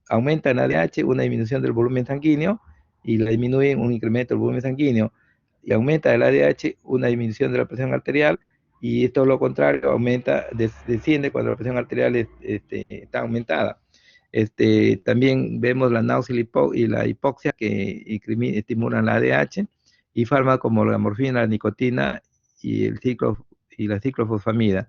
Aumenta en ADH, una disminución del volumen sanguíneo, y la disminuyen, un incremento del volumen sanguíneo. Y aumenta el ADH, una disminución de la presión arterial, y esto es lo contrario, aumenta, desciende cuando la presión arterial está aumentada. También vemos la náusea y la hipoxia que estimulan la ADH, y fármacos como la morfina, la nicotina y la ciclofosfamida.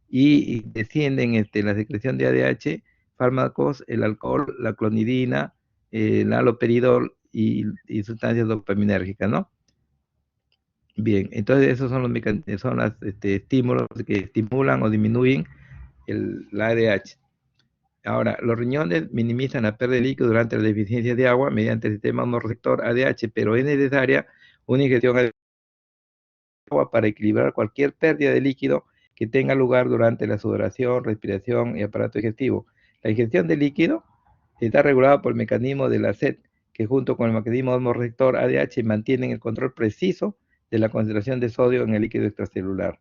Y descienden la secreción de ADH, fármacos, el alcohol, la clonidina, el haloperidol y sustancias dopaminérgicas, ¿no? Bien, entonces esos son los estímulos que estimulan o disminuyen la ADH. Ahora, los riñones minimizan la pérdida de líquido durante la deficiencia de agua mediante el sistema hormoreceptor ADH, pero es necesaria una ingestión de agua para equilibrar cualquier pérdida de líquido que tenga lugar durante la sudoración, respiración y aparato digestivo. La ingestión de líquido está regulada por el mecanismo de la sed, que junto con el mecanismo hormoreceptor ADH mantienen el control preciso de la concentración de sodio en el líquido extracelular.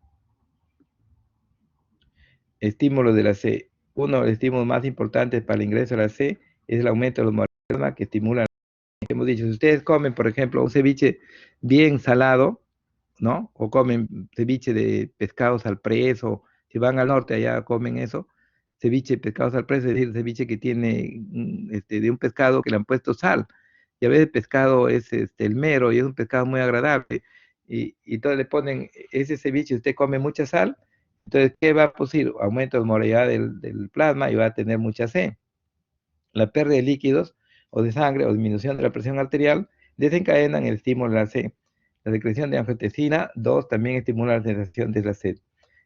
Estímulos de la C. Uno de los estímulos más importantes para el ingreso a la C es el aumento de los moléculas que estimulan. Hemos dicho, si ustedes comen, por ejemplo, un ceviche bien salado, ¿no? O comen ceviche de pescados al preso, si van al norte allá comen eso, ceviche de pescados al preso, es decir, ceviche que tiene de un pescado que le han puesto sal. Y a veces el pescado es el mero y es un pescado muy agradable. Y entonces le ponen ese ceviche, usted come mucha sal, entonces, ¿qué va a producir? Aumento de osmolaridad del plasma y va a tener mucha C. La pérdida de líquidos o de sangre o disminución de la presión arterial desencadenan el estímulo de la C. La secreción de angiotensina 2 también estimula la sensación de la sed.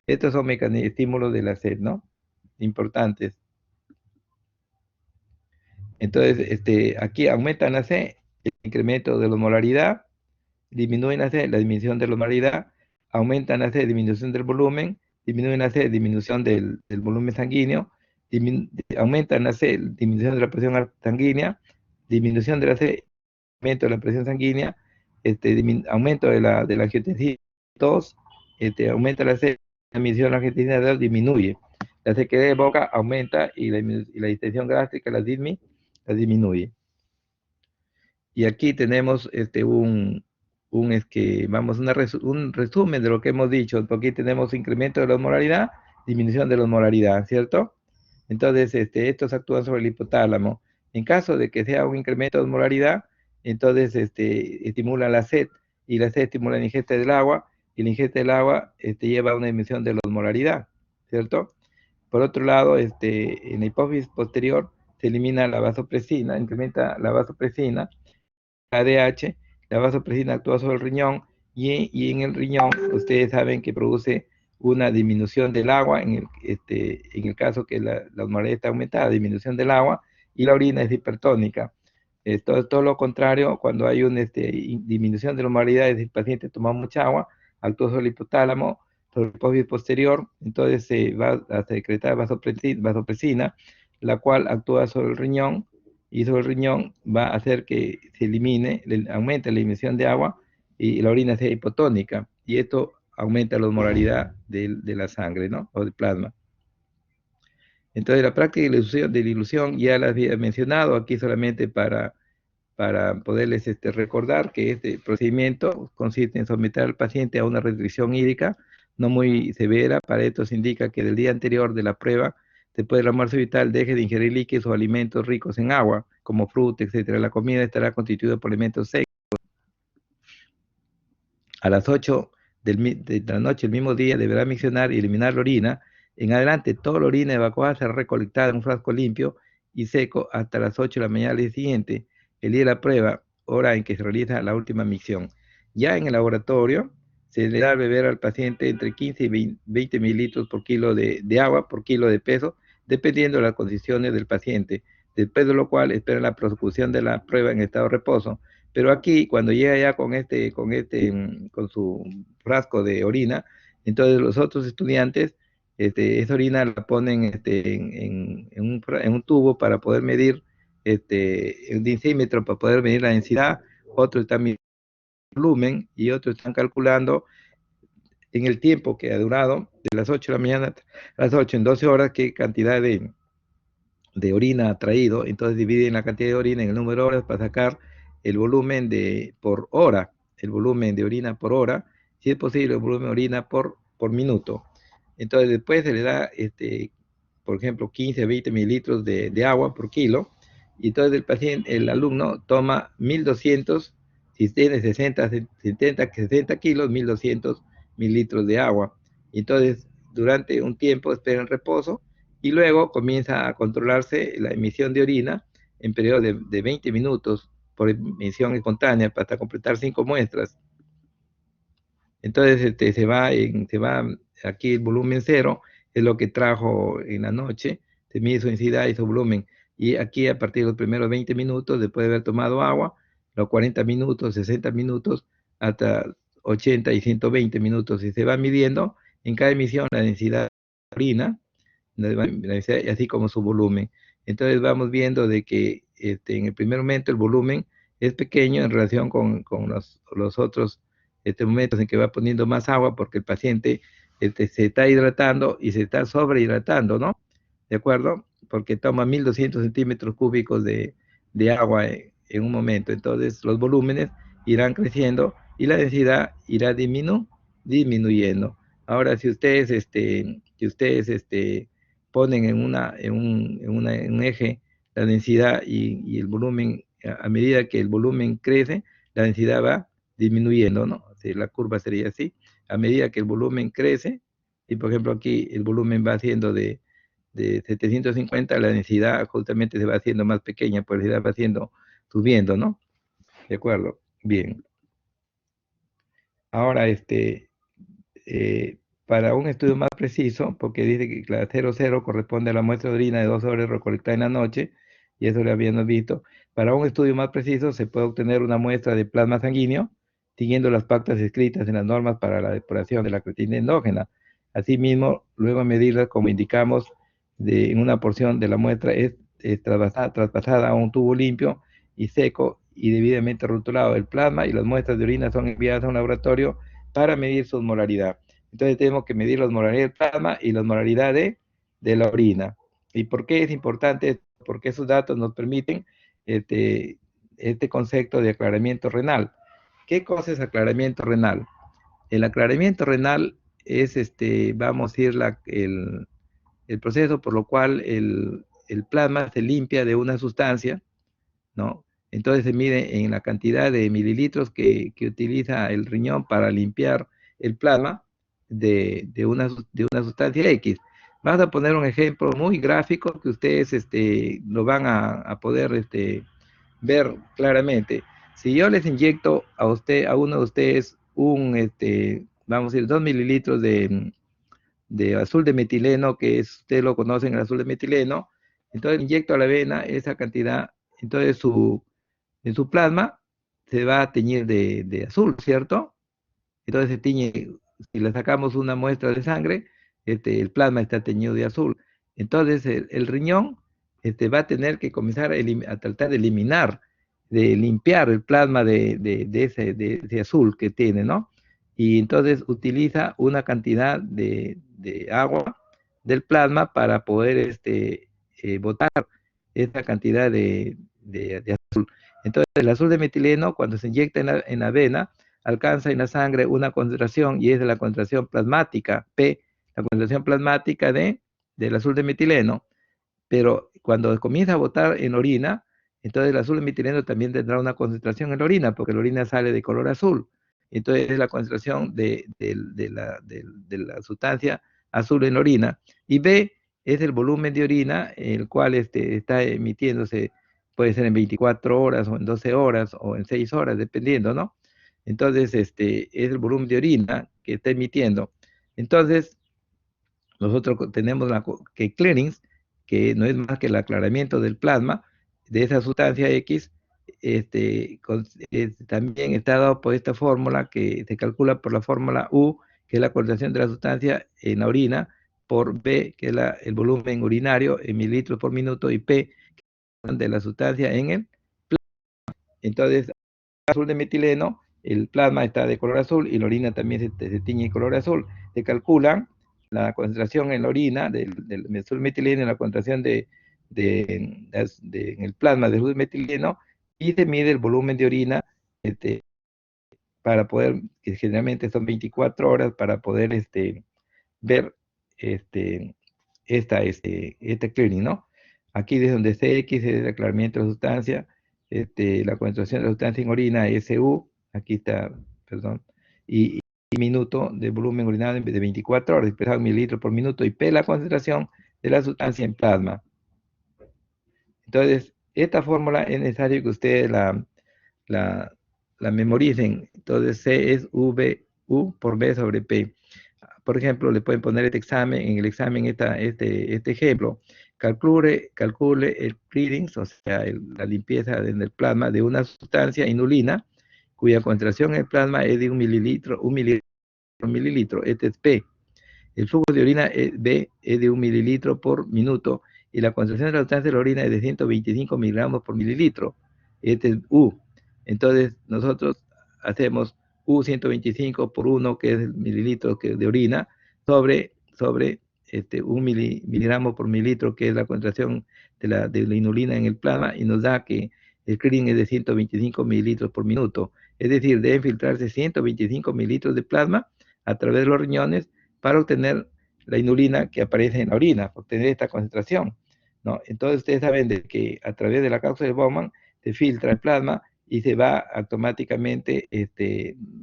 Estos son estímulos de la sed, ¿no? Importantes. Entonces, aquí aumentan la C, el incremento de la osmolaridad, disminuyen la C, la disminución de la osmolaridad, aumentan la C, disminución del volumen, disminuyen la C, disminución del volumen sanguíneo, aumentan la C, disminución de la presión sanguínea, disminución de la C, aumento de la presión sanguínea, aumento de la angiotensina 2, aumenta la C, la disminución de la angiotensina 2 disminuye. La sequedad de boca aumenta y la distensión gástrica la disminuye. Y aquí tenemos un resumen de lo que hemos dicho, porque aquí tenemos incremento de la osmolaridad, disminución de la osmolaridad, ¿cierto? Entonces, estos actúan sobre el hipotálamo. En caso de que sea un incremento de osmolaridad, entonces estimula la sed, y la sed estimula la ingesta del agua, y la ingesta del agua lleva a una disminución de la osmolaridad, ¿cierto? Por otro lado, en la hipófisis posterior se elimina la vasopresina, incrementa la vasopresina, ADH, la vasopresina actúa sobre el riñón y en el riñón ustedes saben que produce una disminución del agua, en el caso que la osmolaridad está aumentada, disminución del agua, y la orina es hipertónica. Todo lo contrario, cuando hay una disminución de la osmolaridad, es decir, el paciente toma mucha agua, actúa sobre el hipotálamo, sobre el hipófisis posterior, entonces se va a secretar vasopresina, la cual actúa sobre el riñón, y sobre el riñón va a hacer que se aumente la emisión de agua y la orina sea hipotónica, y esto aumenta la osmolaridad de la sangre, ¿no? O del plasma. Entonces, la práctica de la ilusión ya la había mencionado aquí solamente para poderles recordar que este procedimiento consiste en someter al paciente a una restricción hídrica no muy severa. Para esto se indica que del día anterior de la prueba, después del almuerzo vital, deje de ingerir líquidos o alimentos ricos en agua, como fruta, etc. La comida estará constituida por alimentos secos. A las 8 de la noche, el mismo día, deberá miccionar y eliminar la orina. En adelante, toda la orina evacuada será recolectada en un frasco limpio y seco hasta las 8 de la mañana del día siguiente, el día de la prueba, hora en que se realiza la última micción. Ya en el laboratorio, se le da a beber al paciente entre 15 y 20 mililitros por kilo de agua, por kilo de peso, dependiendo de las condiciones del paciente, después de lo cual espera la prosecución de la prueba en estado de reposo. Pero aquí, cuando llega ya con su frasco de orina, entonces los otros estudiantes, esa orina la ponen en un tubo para poder medir, un densímetro para poder medir la densidad, otros están midiendo el volumen y otros están calculando en el tiempo que ha durado, de las 8 de la mañana a las 8 en 12 horas, qué cantidad de orina ha traído. Entonces dividen la cantidad de orina en el número de horas para sacar el volumen por hora, el volumen de orina por hora, si es posible el volumen de orina por minuto. Entonces después se le da, por ejemplo, 15 a 20 mililitros de agua por kilo, y entonces el alumno toma 1200, si tiene 60 kilos, 1200 mililitros de agua. Y entonces durante un tiempo espera en reposo y luego comienza a controlarse la emisión de orina en periodo de 20 minutos por emisión espontánea hasta completar 5 muestras. Entonces se va aquí el volumen cero, es lo que trajo en la noche, se mide su densidad y su volumen. Y aquí a partir de los primeros 20 minutos, después de haber tomado agua, los 40 minutos, 60 minutos, hasta 80 y 120 minutos, y se va midiendo en cada emisión la densidad de orina, así como su volumen. Entonces vamos viendo de que en el primer momento el volumen es pequeño en relación con los otros momentos en que va poniendo más agua porque el paciente se está hidratando y se está sobrehidratando, ¿no? ¿De acuerdo? Porque toma 1200 centímetros cúbicos de agua en un momento. Entonces los volúmenes irán creciendo y la densidad irá disminuyendo. Ahora, si ustedes ponen en un eje la densidad y el volumen, a medida que el volumen crece, la densidad va disminuyendo, ¿no? La curva sería así. A medida que el volumen crece, y por ejemplo aquí el volumen va haciendo de 750, la densidad justamente se va haciendo más pequeña, pues la densidad va haciendo, subiendo, ¿no? ¿De acuerdo? Bien. Ahora, eh, para un estudio más preciso, porque dice que la 00 corresponde a la muestra de orina de 2 horas recolectada en la noche, y eso lo habíamos visto. Para un estudio más preciso se puede obtener una muestra de plasma sanguíneo, siguiendo las pautas escritas en las normas para la depuración de la creatinina endógena. Asimismo, luego medirlas como indicamos en una porción de la muestra es traspasada a un tubo limpio y seco y debidamente rotulado. El plasma y las muestras de orina son enviadas a un laboratorio para medir su osmolaridad. Entonces tenemos que medir la osmolaridad del plasma y la osmolaridad de la orina. ¿Y por qué es importante? Porque esos datos nos permiten este concepto de aclaramiento renal. ¿Qué cosa es aclaramiento renal? El aclaramiento renal es, vamos a decir, el proceso por lo cual el plasma se limpia de una sustancia, ¿no? Entonces se mide en la cantidad de mililitros que utiliza el riñón para limpiar el plasma de una sustancia X. Vamos a poner un ejemplo muy gráfico que ustedes lo van a poder ver claramente. Si yo les inyecto a uno de ustedes vamos a decir, 2 mililitros de azul de metileno, que ustedes lo conocen, el azul de metileno, entonces inyecto a la vena esa cantidad, entonces en su plasma se va a teñir de azul, ¿cierto? Entonces se tiñe, si le sacamos una muestra de sangre, el plasma está teñido de azul. Entonces el riñón va a tener que comenzar a tratar de eliminar, de limpiar el plasma de ese azul que tiene, ¿no? Y entonces utiliza una cantidad de agua del plasma para poder botar esa cantidad de azul. Entonces el azul de metileno, cuando se inyecta en la vena, alcanza en la sangre una concentración y es de la concentración plasmática, P, la concentración plasmática del azul de metileno. Pero cuando comienza a botar en orina, entonces el azul de metileno también tendrá una concentración en la orina, porque la orina sale de color azul. Entonces es la concentración de la sustancia azul en la orina. Y B es el volumen de orina, el cual está emitiéndose, puede ser en 24 horas, o en 12 horas, o en 6 horas, dependiendo, ¿no? Entonces, es el volumen de orina que está emitiendo. Entonces, nosotros tenemos que clearings, que no es más que el aclaramiento del plasma de esa sustancia X, también está dado por esta fórmula que se calcula por la fórmula U, que es la concentración de la sustancia en la orina, por B, que es el volumen urinario en mililitros por minuto, y P, que es de la sustancia en el plasma. Entonces, azul de metileno, el plasma está de color azul y la orina también se tiñe de color azul. Se calculan la concentración en la orina del azul metileno y la concentración en el plasma del azul metileno, y se mide el volumen de orina para poder, que generalmente son 24 horas, para poder ver este clearing, ¿no? Aquí desde donde CX es el aclaramiento de la sustancia, la concentración de la sustancia en orina, SU, aquí está, perdón, y minuto de volumen urinario de 24 horas, expresado en mililitros por minuto, y P la concentración de la sustancia en plasma. Entonces, esta fórmula es necesario que ustedes la memoricen. Entonces, C es U por B sobre P. Por ejemplo, le pueden poner en el examen este ejemplo. Calcule el clearings, o sea, la limpieza en el plasma de una sustancia inulina, cuya concentración en el plasma es de un mililitro, este es P. El flujo de orina B es de 1 mililitro por minuto, y la concentración de la sustancia de la orina es de 125 miligramos por mililitro. Este es U. Entonces, nosotros hacemos U 125 por 1, que es el mililitro de orina, sobre 1 miligramo por mililitro, que es la concentración de la inulina en el plasma, y nos da que el clearing es de 125 mililitros por minuto. Es decir, deben filtrarse 125 mililitros de plasma a través de los riñones para obtener la inulina que aparece en la orina, obtener esta concentración, ¿no? Entonces ustedes saben de que a través de la cápsula de Bowman se filtra el plasma y se va automáticamente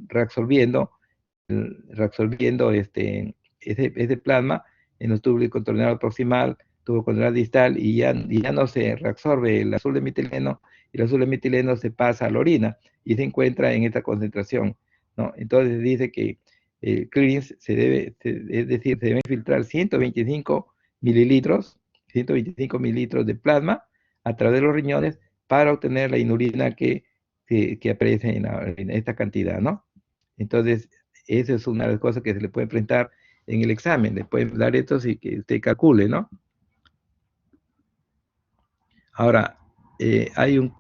reabsorbiendo ese plasma en los tubos contorneados proximal, tubo contorneado distal, y ya no se reabsorbe el azul de metileno, y el azul de metileno se pasa a la orina y se encuentra en esta concentración, ¿no? Entonces dice que el clearings es decir, se deben filtrar 125 mililitros de plasma a través de los riñones para obtener la inulina que aparece en esta cantidad, ¿no? Entonces, esa es una de las cosas que se le puede enfrentar en el examen. Le pueden dar esto y que usted calcule, ¿no? Ahora, hay un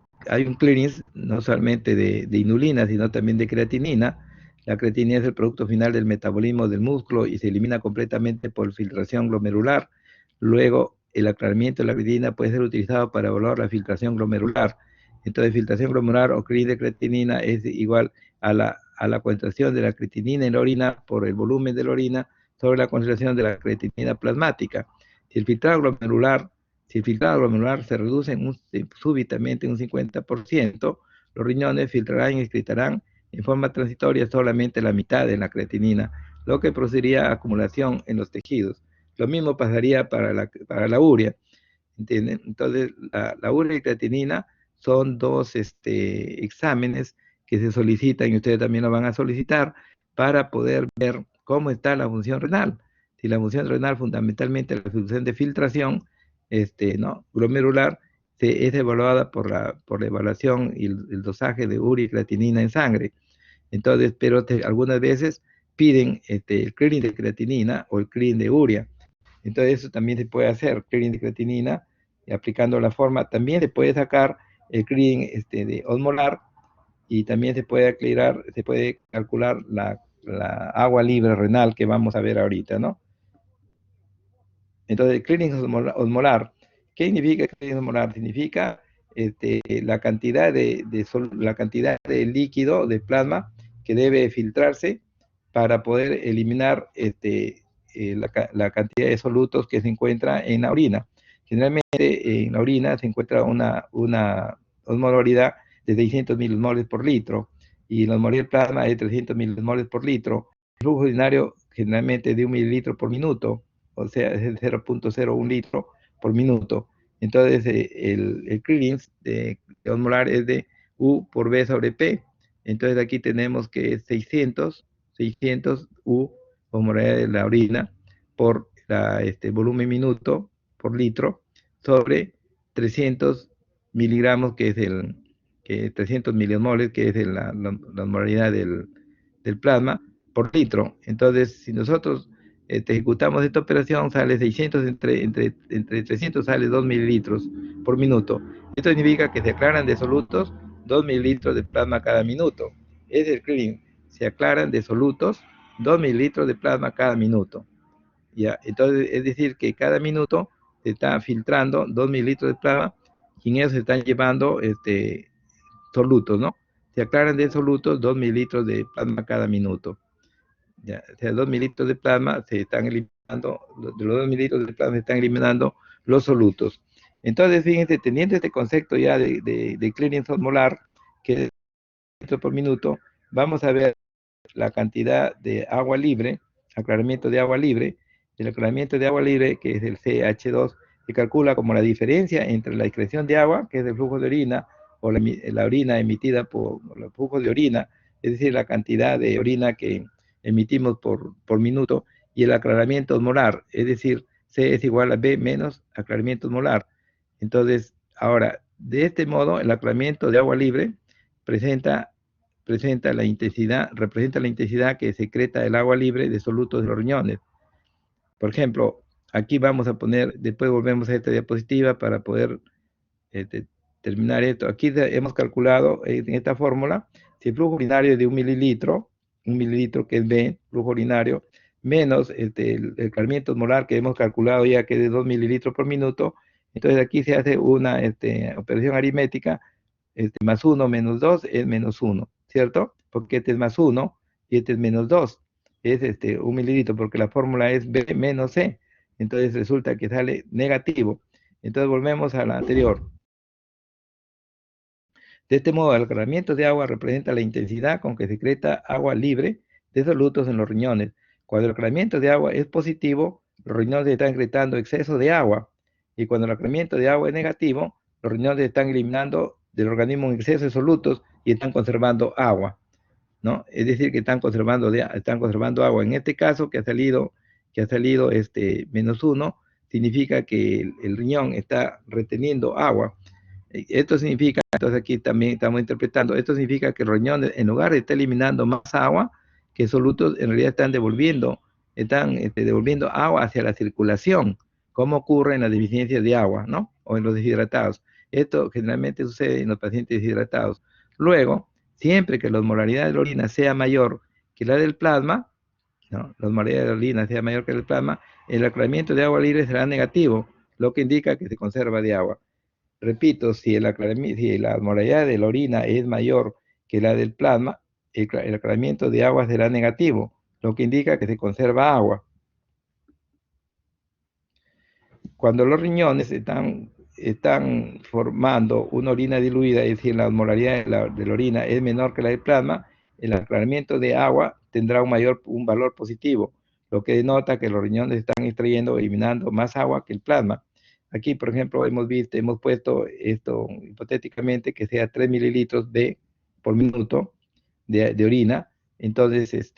clearings no solamente de inulina, sino también de creatinina. La creatinina es el producto final del metabolismo del músculo y se elimina completamente por filtración glomerular. Luego, el aclaramiento de la creatinina puede ser utilizado para evaluar la filtración glomerular. Entonces, filtración glomerular o clearings de creatinina es igual a la concentración de la creatinina en la orina por el volumen de la orina sobre la concentración de la creatinina plasmática. Si el filtrado glomerular se reduce súbitamente en un 50%, los riñones filtrarán y excretarán en forma transitoria solamente la mitad de la creatinina, lo que produciría acumulación en los tejidos. Lo mismo pasaría para la urea, ¿entienden? Entonces, la urea y creatinina son dos exámenes que se solicitan, y ustedes también lo van a solicitar, para poder ver cómo está la función renal. Si la función renal, fundamentalmente la función de filtración, ¿no?, glomerular, es evaluada por la evaluación y el dosaje de urea y creatinina en sangre. Entonces, pero algunas veces piden el clearing de creatinina o el clearing de urea. Entonces, eso también se puede hacer, clearing de creatinina, y aplicando la forma. También se puede sacar el clearing de osmolar, y también se puede calcular la agua libre renal que vamos a ver ahorita, ¿no? Entonces, el clearing osmolar, ¿qué significa clearing osmolar? Significa la cantidad de líquido, de plasma, que debe filtrarse para poder eliminar la cantidad de solutos que se encuentra en la orina. Generalmente en la orina se encuentra una osmolaridad de 600 milimoles por litro, y la osmolalidad del plasma es 300 milimoles por litro. El flujo urinario generalmente de 1 mililitro por minuto, o sea, es 0.01 litro por minuto. Entonces, el clearance de osmolar es de U por V sobre P. Entonces, aquí tenemos que es 600 U, osmolalidad de la orina, por volumen minuto por litro, sobre 300 miligramos, que es 300 milimoles, que es la osmolalidad del plasma, por litro. Entonces, si nosotros ejecutamos esta operación, sale 600, entre 300 sale 2 mililitros por minuto. Esto significa que se aclaran de solutos 2 mililitros de plasma cada minuto. Es el clearing. Se aclaran de solutos 2 mililitros de plasma cada minuto. ¿Ya? Entonces, es decir, que cada minuto se está filtrando 2 mililitros de plasma y en eso se están llevando solutos, ¿no? Se aclaran de solutos 2 mililitros de plasma cada minuto. ¿Ya? O sea, 2 mililitros de plasma se están eliminando, de los 2 mililitros de plasma se están eliminando los solutos. Entonces, fíjense, teniendo este concepto ya de clearance osmolar, que es litro por minuto, vamos a ver la cantidad de agua libre, aclaramiento de agua libre. El aclaramiento de agua libre, que es el CH2, se calcula como la diferencia entre la excreción de agua, que es el flujo de orina, o la orina emitida por el flujo de orina, es decir, la cantidad de orina que emitimos por minuto, y el aclaramiento osmolar, es decir, C es igual a B menos aclaramiento osmolar. Entonces, ahora, de este modo, el aclaramiento de agua libre representa la intensidad que secreta el agua libre de solutos de los riñones. Por ejemplo, aquí vamos a poner, después volvemos a esta diapositiva para poder terminar esto. Aquí hemos calculado en esta fórmula, si el flujo urinario es de 1 mililitro que es B, flujo urinario, menos el aclaramiento osmolar que hemos calculado ya que es de 2 mililitros por minuto. Entonces aquí se hace una operación aritmética, más 1 menos 2 es menos 1, ¿cierto? Porque este es más 1 y este es menos 2. Es 1 mililitro porque la fórmula es B menos C. Entonces resulta que sale negativo. Entonces volvemos a la anterior. De este modo, el aclaramiento de agua representa la intensidad con que secreta agua libre de solutos en los riñones. Cuando el aclaramiento de agua es positivo, los riñones están secretando exceso de agua. Y cuando el aclaramiento de agua es negativo, los riñones están eliminando del organismo un exceso de solutos y están conservando agua, ¿no? Es decir, que están conservando agua. En este caso, que ha salido menos 1, significa que el riñón está reteniendo agua. Esto significa, entonces aquí también estamos interpretando, esto significa que los riñones, en lugar de estar eliminando más agua, que solutos en realidad están devolviendo agua hacia la circulación, como ocurre en las deficiencias de agua, ¿no? O en los deshidratados. Esto generalmente sucede en los pacientes deshidratados. Luego, siempre que la osmolaridad de la orina sea mayor que la del plasma, ¿no? La osmolaridad de la orina sea mayor que el plasma, el aclaramiento de agua libre será negativo, lo que indica que se conserva de agua. Repito, si la osmolaridad de la orina es mayor que la del plasma, el aclaramiento de agua será negativo, lo que indica que se conserva agua. Cuando los riñones están formando una orina diluida, es decir, la osmolaridad de la orina es menor que la del plasma, el aclaramiento de agua tendrá un valor positivo, lo que denota que los riñones están extrayendo o eliminando más agua que el plasma. Aquí, por ejemplo, hemos puesto esto hipotéticamente que sea 3 mililitros por minuto de orina, entonces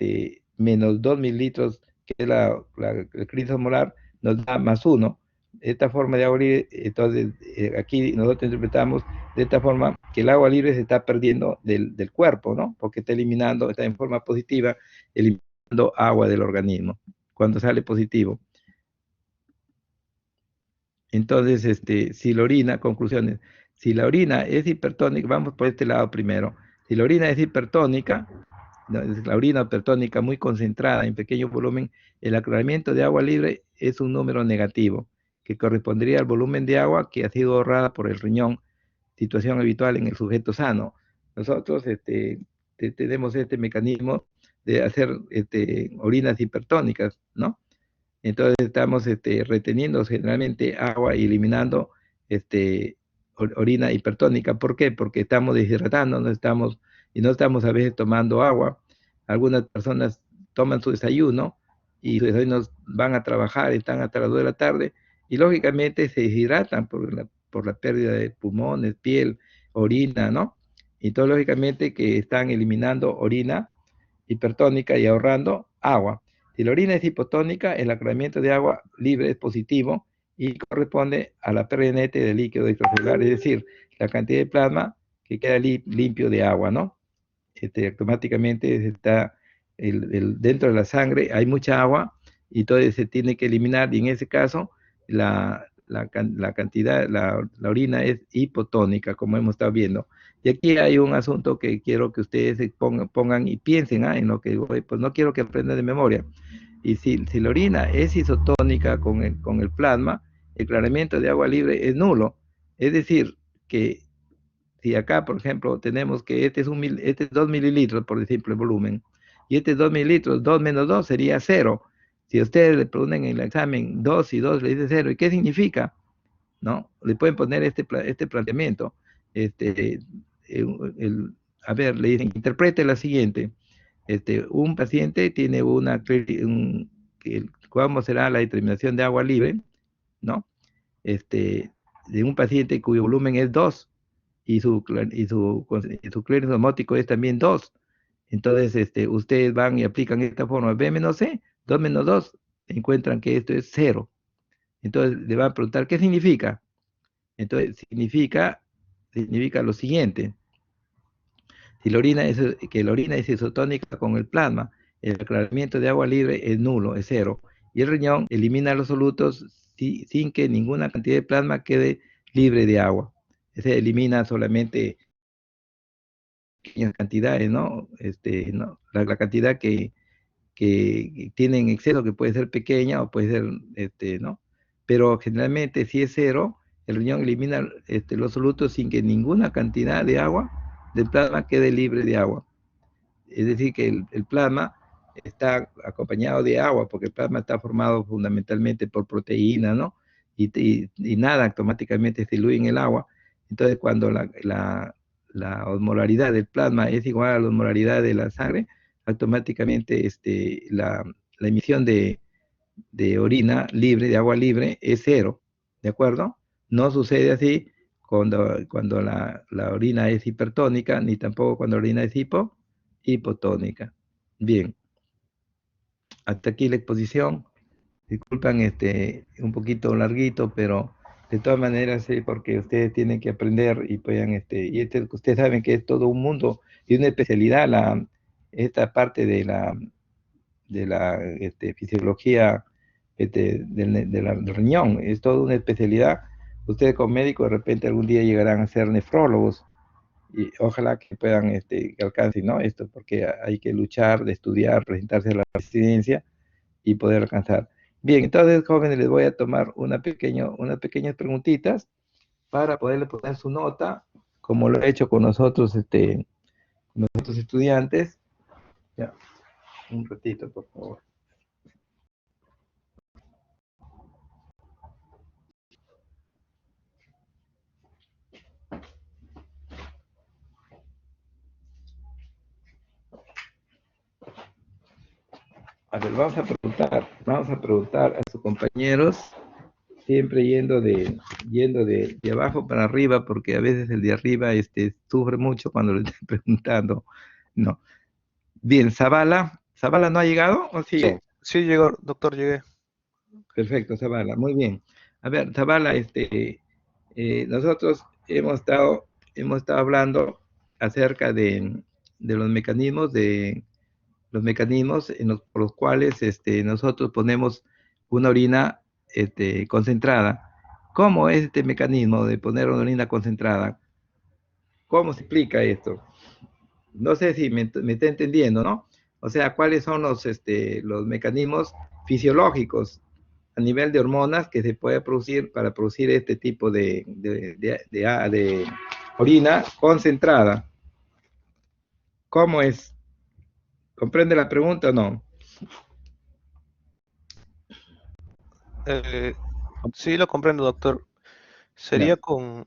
menos 2 mililitros, que es el clearance osmolar, nos da más 1. Esta forma de agua libre, entonces aquí nosotros interpretamos de esta forma que el agua libre se está perdiendo del cuerpo, ¿no? Porque está en forma positiva, eliminando agua del organismo, cuando sale positivo. Entonces, si la orina, conclusiones, si la orina es hipertónica, vamos por este lado primero, si la orina es hipertónica, la orina hipertónica muy concentrada en pequeño volumen, el aclaramiento de agua libre es un número negativo, que correspondería al volumen de agua que ha sido ahorrada por el riñón, situación habitual en el sujeto sano. Nosotros tenemos este mecanismo de hacer orinas hipertónicas, ¿no? Entonces estamos reteniendo generalmente agua y eliminando orina hipertónica. ¿Por qué? Porque estamos deshidratando, no estamos y no estamos a veces tomando agua. Algunas personas toman su desayuno y sus desayunos van a trabajar, están hasta las 2 de la tarde y lógicamente se deshidratan por la pérdida de pulmones, piel, orina, ¿no? Y todo lógicamente que están eliminando orina hipertónica y ahorrando agua. Si la orina es hipotónica, el aclaramiento de agua libre es positivo y corresponde a la pérdida neta de líquido extracelular, es decir, la cantidad de plasma que queda limpio de agua, ¿no? Automáticamente está dentro de la sangre hay mucha agua y todo se tiene que eliminar y en ese caso la cantidad, la orina es hipotónica, como hemos estado viendo. Y aquí hay un asunto que quiero que ustedes se pongan y piensen en lo que voy, pues no quiero que aprendan de memoria. Y si la orina es isotónica con el plasma, el claramiento de agua libre es nulo. Es decir, que si acá, por ejemplo, tenemos que este es 2 mililitros, por ejemplo, el volumen, y este es 2 mililitros, 2 menos 2 sería 0. Si a ustedes le preguntan en el examen 2 y 2 le dice 0, ¿y qué significa? ¿No? Le pueden poner este planteamiento. Este, el, a ver, le dicen, interprete la siguiente. Un paciente tiene ¿cómo será la determinación de agua libre? ¿No? De un paciente cuyo volumen es 2 y su clérigo osmótico es también 2. Entonces, ustedes van y aplican esta forma, B menos C, 2 menos 2, encuentran que esto es 0. Entonces, le van a preguntar, ¿qué significa? Entonces, significa lo siguiente. Si que la orina es isotónica con el plasma, el aclaramiento de agua libre es nulo, es 0. Y el riñón elimina los solutos sin que ninguna cantidad de plasma quede libre de agua. Se elimina solamente pequeñas cantidades, ¿no? ¿No? La cantidad que tiene en exceso, que puede ser pequeña o puede ser, ¿no? Pero generalmente si es 0, el riñón elimina los solutos sin que ninguna cantidad de agua del plasma quede libre de agua. Es decir, que el plasma está acompañado de agua, porque el plasma está formado fundamentalmente por proteínas, ¿no? Y nada automáticamente se diluye en el agua. Entonces, cuando la osmolaridad del plasma es igual a la osmolaridad de la sangre, automáticamente la emisión de orina libre, de agua libre, es 0, ¿de acuerdo? No sucede así cuando la orina es hipertónica, ni tampoco cuando la orina es hipotónica. Bien, hasta aquí la exposición. Disculpan un poquito larguito, pero de todas maneras, sí, porque ustedes tienen que aprender y puedan, ustedes saben que es todo un mundo y una especialidad esta parte de la fisiología del riñón, es toda una especialidad. Ustedes como médicos de repente algún día llegarán a ser nefrólogos y ojalá que puedan que alcancen, ¿no? Esto, porque hay que luchar, de estudiar, presentarse a la residencia y poder alcanzar. Bien, entonces, jóvenes, les voy a tomar unas pequeñas preguntitas para poderle poner su nota, como lo he hecho con nosotros, nosotros estudiantes. Ya, un ratito, por favor. A ver, vamos a preguntar a sus compañeros, siempre yendo de abajo para arriba, porque a veces el de arriba sufre mucho cuando le estoy preguntando. No. Bien, ¿Zavala no ha llegado o Sí, sigue? sí llegó, doctor, llegué. Perfecto, Zavala, muy bien. A ver, Zavala, nosotros hemos estado hablando acerca de los mecanismos por los cuales nosotros ponemos una orina concentrada. ¿Cómo es este mecanismo de poner una orina concentrada? ¿Cómo se explica esto? No sé si me está entendiendo, ¿no? O sea, ¿cuáles son los mecanismos fisiológicos a nivel de hormonas que se puede producir para producir este tipo de orina concentrada? ¿Cómo es? ¿Comprende la pregunta o no? Sí, lo comprendo, doctor. Ya. ¿Sería con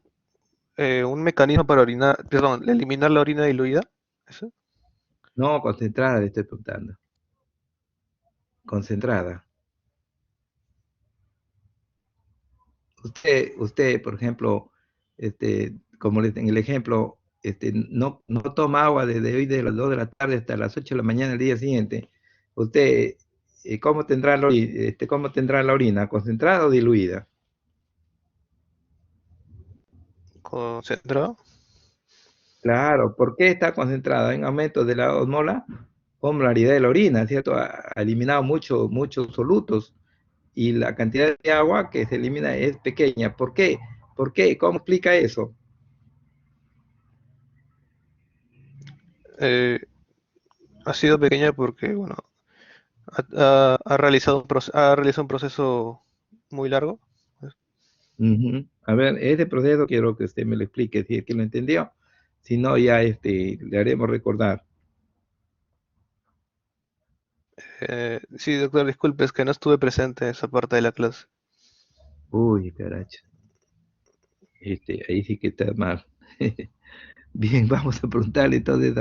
un mecanismo para orinar, perdón, eliminar la orina diluida? ¿Eso? No, concentrada le estoy preguntando. Concentrada. Usted, por ejemplo, como en el ejemplo, no toma agua desde hoy de las 2 de la tarde hasta las 8 de la mañana del día siguiente. Usted, ¿cómo tendrá la orina? ¿Concentrada o diluida? ¿Concentrado? Claro, ¿por qué está concentrada? En aumento de la osmolaridad de la orina, ¿cierto? Ha eliminado muchos solutos y la cantidad de agua que se elimina es pequeña. ¿Por qué? ¿Por qué? ¿Cómo explica eso? Eh, ha sido pequeña porque, bueno, ha realizado un proceso muy largo. Ujú. A ver, ese proceso quiero que usted me lo explique, si es que lo entendió. Si no, ya le haremos recordar. Sí, doctor, disculpe, es que no estuve presente en esa parte de la clase. Uy, caracho. Ahí sí que está mal. Bien, vamos a preguntarle entonces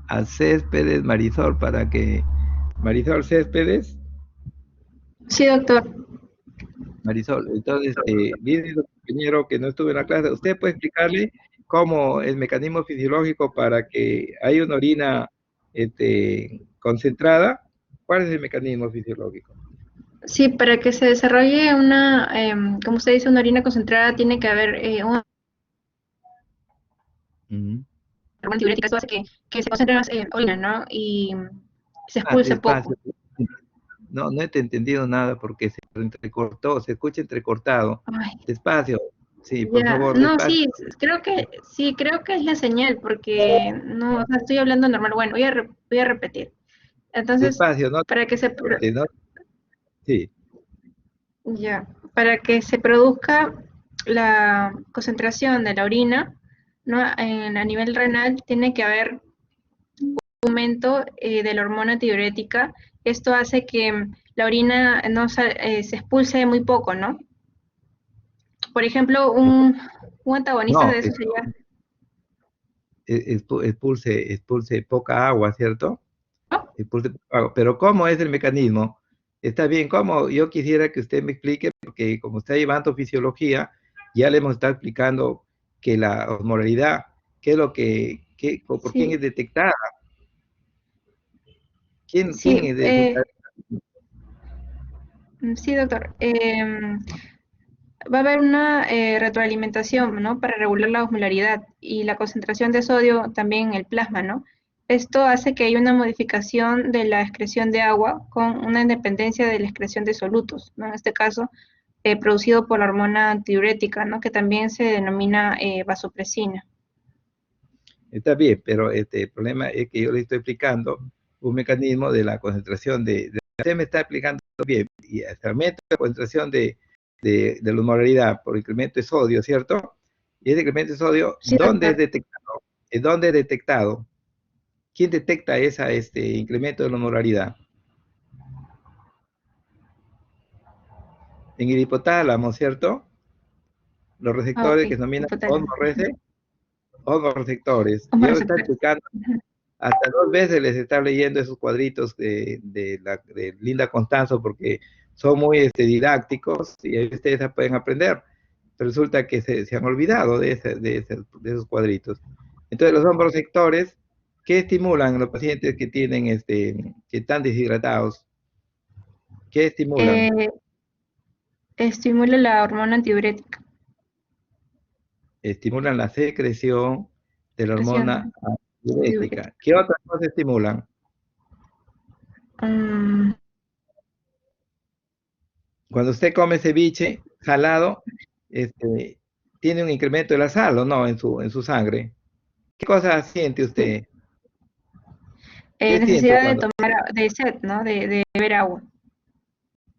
a Céspedes Marisol para que... Marisol Céspedes, Sí, doctor. Marisol, entonces, dice el compañero que no estuvo en la clase, ¿usted puede explicarle cómo el mecanismo fisiológico para que haya una orina concentrada? ¿Cuál es el mecanismo fisiológico? Sí, para que se desarrolle una, como usted dice, una orina concentrada, tiene que haber una Ujú. hormona diurética. Esto hace que se concentre más orina, ¿no? Y se expulse Despacio. poco. No, no te he entendido nada porque se entrecortó, se escucha entrecortado. Ay, Despacio. Sí, por ya, favor, no, despacio. sí, creo que es la señal, porque no, o sea, estoy hablando normal. Bueno, voy a repetir. Entonces, Despacio, no para que se, no, sí. ya, para que se produzca la concentración de la orina, ¿no? A nivel renal tiene que haber aumento de la hormona tiroirética. Esto hace que la orina no se expulse muy poco, ¿no? Por ejemplo, un antagonista No, de eso sería, expulse poca agua, ¿cierto? ¿no? Expulse poca agua. Pero ¿cómo es el mecanismo? Está bien, ¿cómo? Yo quisiera que usted me explique, porque como está llevando fisiología, ya le hemos estado explicando que la osmolaridad, qué es lo por quién Sí, es detectada, quién sí, es detectada. sí, doctor. Va a haber una retroalimentación, ¿no? Para regular la osmolaridad y la concentración de sodio también en el plasma, ¿no? Esto hace que haya una modificación de la excreción de agua con una independencia de la excreción de solutos, ¿no? En este caso, producido por la hormona antidiurética, ¿no? Que también se denomina vasopresina. Está bien, pero el problema es que yo le estoy explicando un mecanismo de la concentración usted me está explicando bien, y hasta el aumento de la concentración de la osmolaridad por incremento de sodio, ¿cierto? Y ese incremento de sodio, Sí, ¿dónde es doctor. detectado? ¿Dónde es detectado? ¿Quién detecta este incremento de la osmolaridad? En el hipotálamo, ¿cierto? Los Ah, ok. receptores que se denominan Hipotálamo. osmoreceptores. Como Yo le estoy receptor. explicando. Ujú. Hasta 2 veces les está leyendo esos cuadritos de Linda Constanzo porque son muy didácticos y ahí ustedes pueden aprender. Pero resulta que se han olvidado de esos cuadritos. Entonces, los hombros sectores, ¿qué estimulan los pacientes que tienen que están deshidratados? ¿Qué estimulan? Eh, estimula la hormona antidiurética. Estimulan la secreción de la hormona Presión diurética. antidiurética. ¿Qué otras cosas estimulan? Mm, Cuando usted come ceviche salado, tiene un incremento de la sal, ¿o no? En su sangre. ¿Qué cosas siente sí. usted? ¿Qué siente Necesidad de cuando tomar, de sed, ¿no? De beber agua.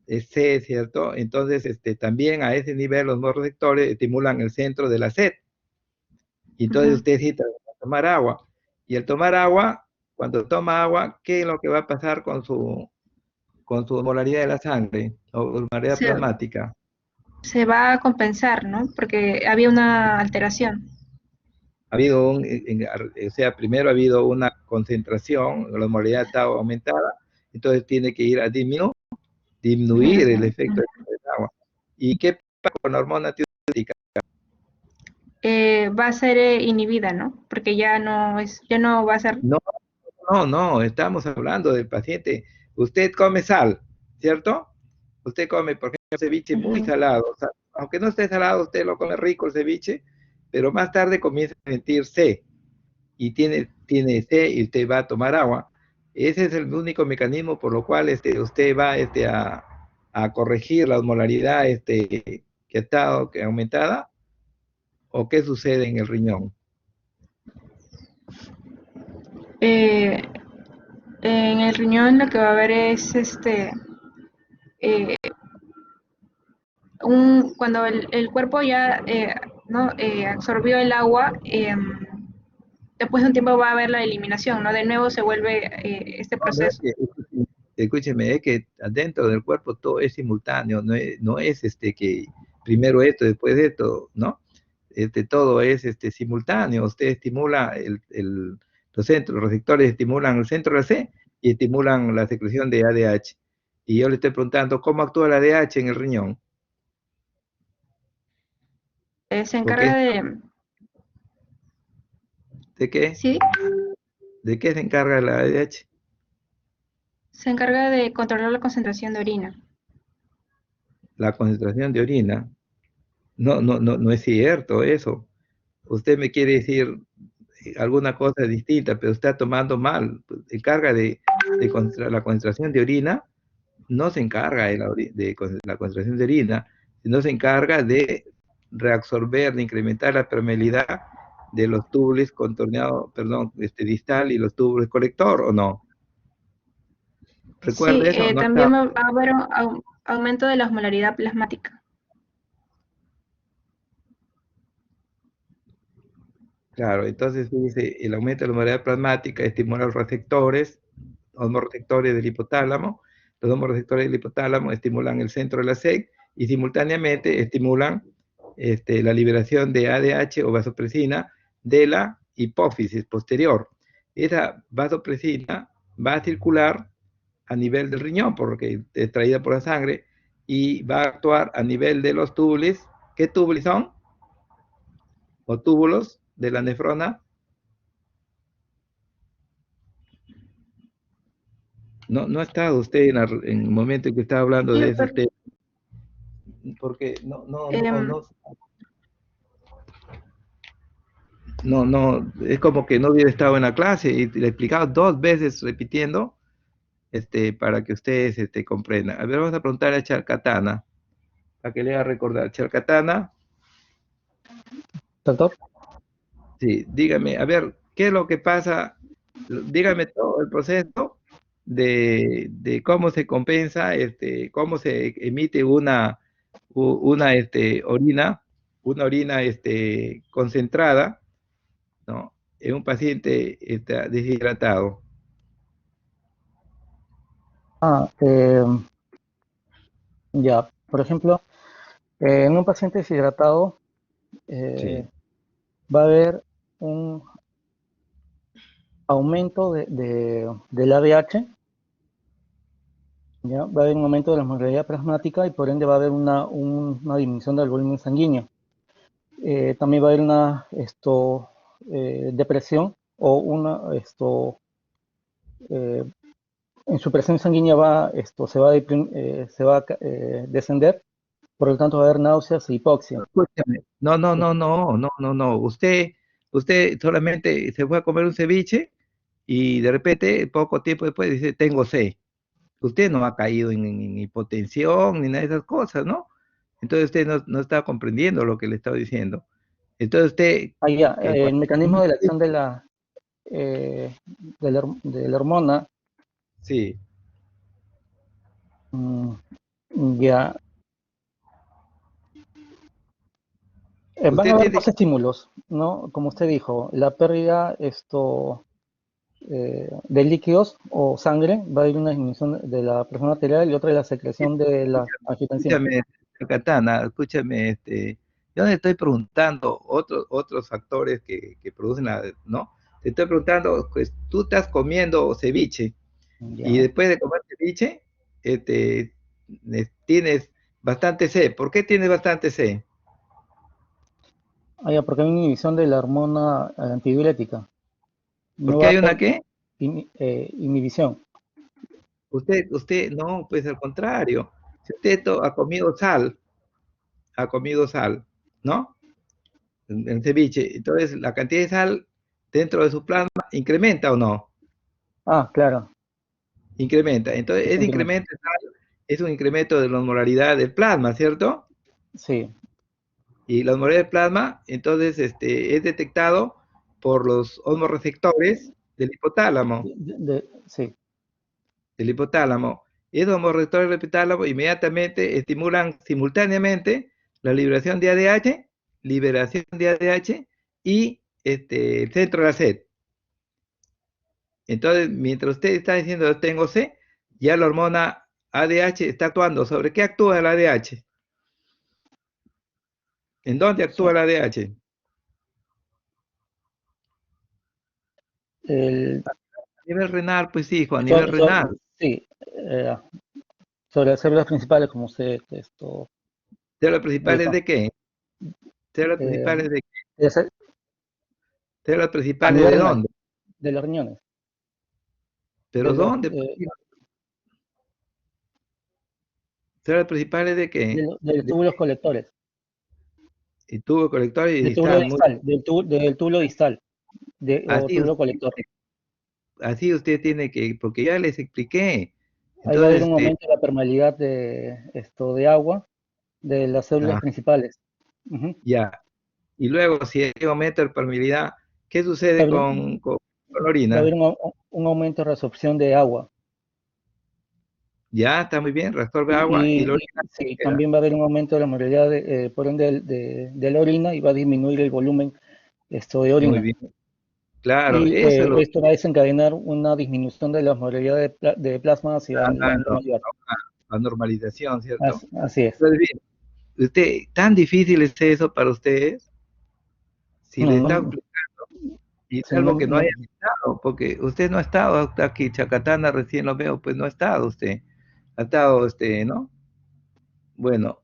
es sed, ¿cierto? Entonces, también a ese nivel los receptores estimulan el centro de la sed. Y entonces Ujú. usted necesita tomar agua. Y al tomar agua, cuando toma agua, ¿qué es lo que va a pasar con su molaridad de la sangre o molaridad Se, plasmática? se va a compensar, ¿no? Porque había una alteración. ha habido o sea, primero ha habido una concentración, la osmolaridad está aumentada, entonces tiene que ir a disminuir el efecto del agua. ¿Y qué pasa con la hormona tiroides? Va a ser inhibida, ¿no? Porque ya no va a ser. No, no, estamos hablando del paciente. Usted come sal, ¿cierto? Usted come, por ejemplo, ceviche muy salado. O sea, aunque no esté salado, usted lo come rico el ceviche, pero más tarde comienza a sentir sed. Y tiene sed y usted va a tomar agua. Ese es el único mecanismo por lo cual usted va a corregir la osmolaridad que está aumentada, o qué sucede en el riñón. En el riñón lo que va a haber es eh, cuando el cuerpo ya ¿no? Absorbió el agua, después de un tiempo va a haber la eliminación, ¿no? De nuevo se vuelve este proceso. Escúcheme, es que adentro del cuerpo todo es simultáneo, no es que primero esto, después esto, ¿no? Todo es simultáneo. Usted estimula los receptores estimulan el centro de la C y estimulan la secreción de ADH. Y yo le estoy preguntando, ¿cómo actúa el ADH en el riñón? Se encarga ¿De qué? ¿Sí? ¿De qué se encarga el ADH? Se encarga de controlar la concentración de orina. La concentración de orina. No es cierto eso. Usted me quiere decir alguna cosa distinta, pero está tomando mal. Se encarga de la concentración de orina, no se encarga de la concentración de orina, sino se encarga de reabsorber, de incrementar la permeabilidad de los túbulos contorneados, perdón, distal y los túbulos colector, ¿o no? ¿Recuerda Sí, eso? ¿No también está? va a haber un aumento de la osmolaridad plasmática. Claro, entonces dice, el aumento de la osmolaridad plasmática estimula los receptores, osmorreceptores del hipotálamo. Los osmorreceptores del hipotálamo estimulan el centro de la SEC y simultáneamente estimulan la liberación de ADH o vasopresina de la hipófisis posterior. Esa vasopresina va a circular a nivel del riñón, porque es traída por la sangre, y va a actuar a nivel de los túbulos. ¿Qué túbulos son? O túbulos de la nefrona. No está usted en el momento en que está hablando Sí, de ese tema, porque es como que no hubiera estado en la clase y le he explicado 2 veces repitiendo, para que ustedes comprendan. A ver, vamos a preguntar a Charcatana, para que le haga recordar. Charcatana, Doctor, sí, dígame, a ver, ¿qué es lo que pasa? Dígame todo el proceso de cómo se compensa, cómo se emite una orina, concentrada, ¿no? En un paciente deshidratado. ah, ya, por ejemplo, en un paciente deshidratado Sí. va a haber un aumento del ADH, ¿ya? Va a haber un aumento de la osmolaridad plasmática y por ende va a haber una disminución del volumen sanguíneo. También va a haber una depresión o en su presión sanguínea se va a descender, por lo tanto va a haber náuseas e hipoxia. Escúchame. No. Usted solamente se fue a comer un ceviche y de repente, poco tiempo después, dice, tengo sed. Usted no ha caído en hipotensión ni nada de esas cosas, ¿no? Entonces usted no está comprendiendo lo que le estaba diciendo. Entonces usted... El mecanismo de la acción de la hormona, Sí. ya van a haber dos estímulos, ¿no? Como usted dijo, la pérdida de líquidos o sangre, va a haber una disminución de la presión arterial y otra de la secreción de la angiotensina. Escúchame, Katana, escúchame, Yo no le estoy preguntando otros factores que producen ¿no? Te estoy preguntando, pues tú estás comiendo ceviche y Ya. después de comer ceviche, tienes bastante sed. ¿Por qué tienes bastante sed? Ah, ya, porque hay una inhibición de la hormona antidiurética. ¿Por No qué va a hay una haber qué? inhibición. No, pues al contrario. Si usted ha comido sal, ¿no? En ceviche, entonces la cantidad de sal dentro de su plasma incrementa o no? Ah, claro, Incrementa. Entonces, sí, ese incrementa. incremento de sal es un incremento de la osmolaridad del plasma, ¿cierto? Sí, Y la osmolaridad del plasma, entonces, es detectado por los osmoreceptores del hipotálamo. sí. Del hipotálamo. Esos osmoreceptores del hipotálamo inmediatamente estimulan simultáneamente la liberación de ADH y el centro de la sed. Entonces, mientras usted está diciendo yo tengo sed, ya la hormona ADH está actuando. ¿Sobre qué actúa el ADH? ¿En dónde actúa el ADH? El, A nivel renal, pues hijo, a nivel so- so- renal. sí, sobre las células principales, como usted ¿Células principales dijo. de qué? ¿Células Eh, principales de qué? es a ¿Células a principales nivel de renal, dónde? de los riñones, de ¿Pero los, dónde? ¿Células principales de qué? de los túbulos colectores, Y tubo colector y del túbulo distal. distal, del túbulo distal, o Así túbulo usted, colector. así usted tiene que, porque ya les expliqué. Ahí va a haber Entonces, un aumento de la permeabilidad de agua de las células ah, principales. Ujú. ya. Y luego, si hay aumento de permeabilidad, ¿qué Va a sucede haber, con la va a haber orina? un aumento de resorción de agua. Ya, está muy bien, reabsorbe agua y la Y orina sí, queda. también va a haber un aumento de la movilidad, por ende, de la orina y va a disminuir el volumen de Muy orina. bien, claro, Y eso es lo esto va a desencadenar una disminución de la osmolaridad de plasma hacia la claro, normalidad. la normalización, ¿cierto? Así es. Entonces, bien, ¿tan difícil es eso para ustedes? Si No, les está no, explicando, y sí, no, salvo que no haya no, estado, porque usted no ha estado aquí, Chacatana, recién lo veo, pues no ha estado usted. Ha estado, ¿no? Bueno,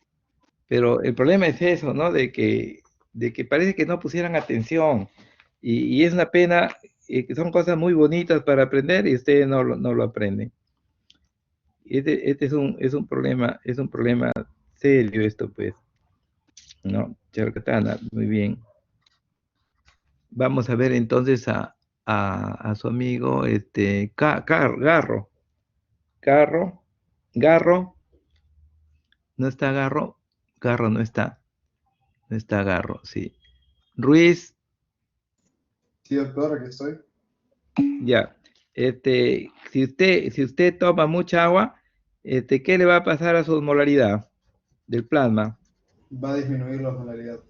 pero el problema es eso, ¿no? De que parece que no pusieran atención. Y es una pena, que son cosas muy bonitas para aprender y ustedes no lo aprenden. Este es un problema serio esto, pues, ¿no? Charcatana, muy bien. Vamos a ver entonces a su amigo, Garro. Garro, Garro, ¿no está Garro? Garro no está Garro, sí. Ruiz, Sí, doctor, aquí estoy. ya. Si usted toma mucha agua, ¿qué le va a pasar a su osmolaridad del plasma? Va a disminuir la osmolaridad.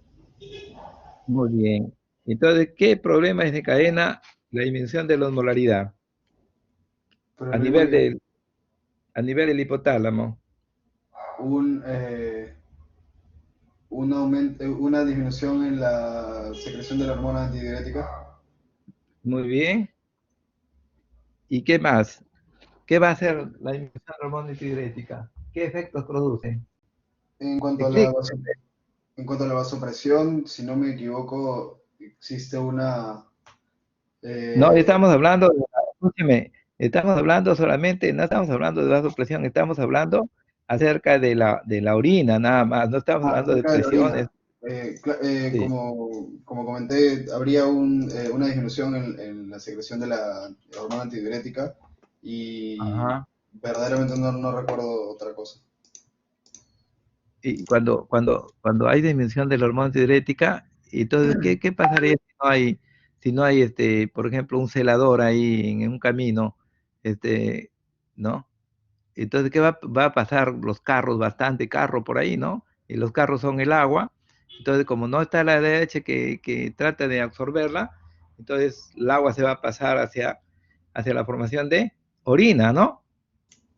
Muy bien. Entonces, ¿qué problema desencadena la disminución de la osmolaridad a Problema nivel que del hipotálamo? un, una disminución en la secreción de la hormona antidiurética. Muy bien. ¿Y qué más? ¿Qué va a hacer la disminución de la hormona antidiurética? ¿Qué efectos produce? En cuanto a Explique. en cuanto a la vasopresión, si no me equivoco, existe una... No, eh, estamos hablando, escúcheme, estamos hablando solamente, no estamos hablando de vasopresión, estamos hablando acerca de la orina, nada más, no estamos hablando de acerca de la presiones. orina. Sí. Como comenté, habría una disminución en la secreción de la hormona antidiurética y Ajá. verdaderamente no recuerdo otra cosa. Y cuando hay disminución de la hormona antidiurética, entonces, ¿qué pasaría si no hay, por ejemplo, un celador ahí en un camino, ¿no? Entonces, ¿qué va a pasar? Los carros, bastante carro por ahí, ¿no? Y los carros son el agua. Entonces, como no está la ADH que trata de absorberla, entonces el agua se va a pasar hacia la formación de orina, ¿no?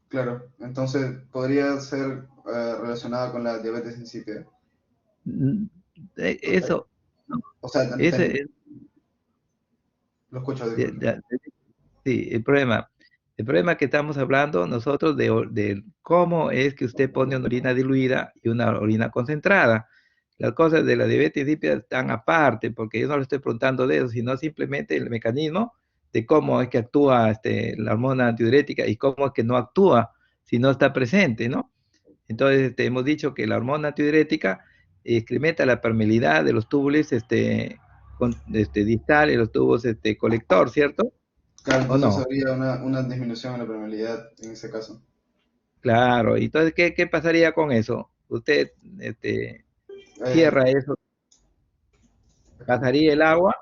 Claro, entonces podría ser relacionada con la diabetes insípida. Eso, O sea, ese, lo escucho, de- disculpe. de- sí, el problema que estamos hablando nosotros de cómo es que usted pone una orina diluida y una orina concentrada. Las cosas de la diabetes insípida están aparte, porque yo no le estoy preguntando de eso, sino simplemente el mecanismo de cómo es que actúa la hormona antidiurética y cómo es que no actúa si no está presente, ¿no? Entonces, hemos dicho que la hormona antidiurética incrementa la permeabilidad de los túbulos distal y los tubos colector, ¿cierto? Claro, ¿O entonces no? habría una disminución en la permeabilidad en ese caso. Claro. Entonces, ¿qué pasaría con eso? Usted Eh, cierra eso, pasaría el agua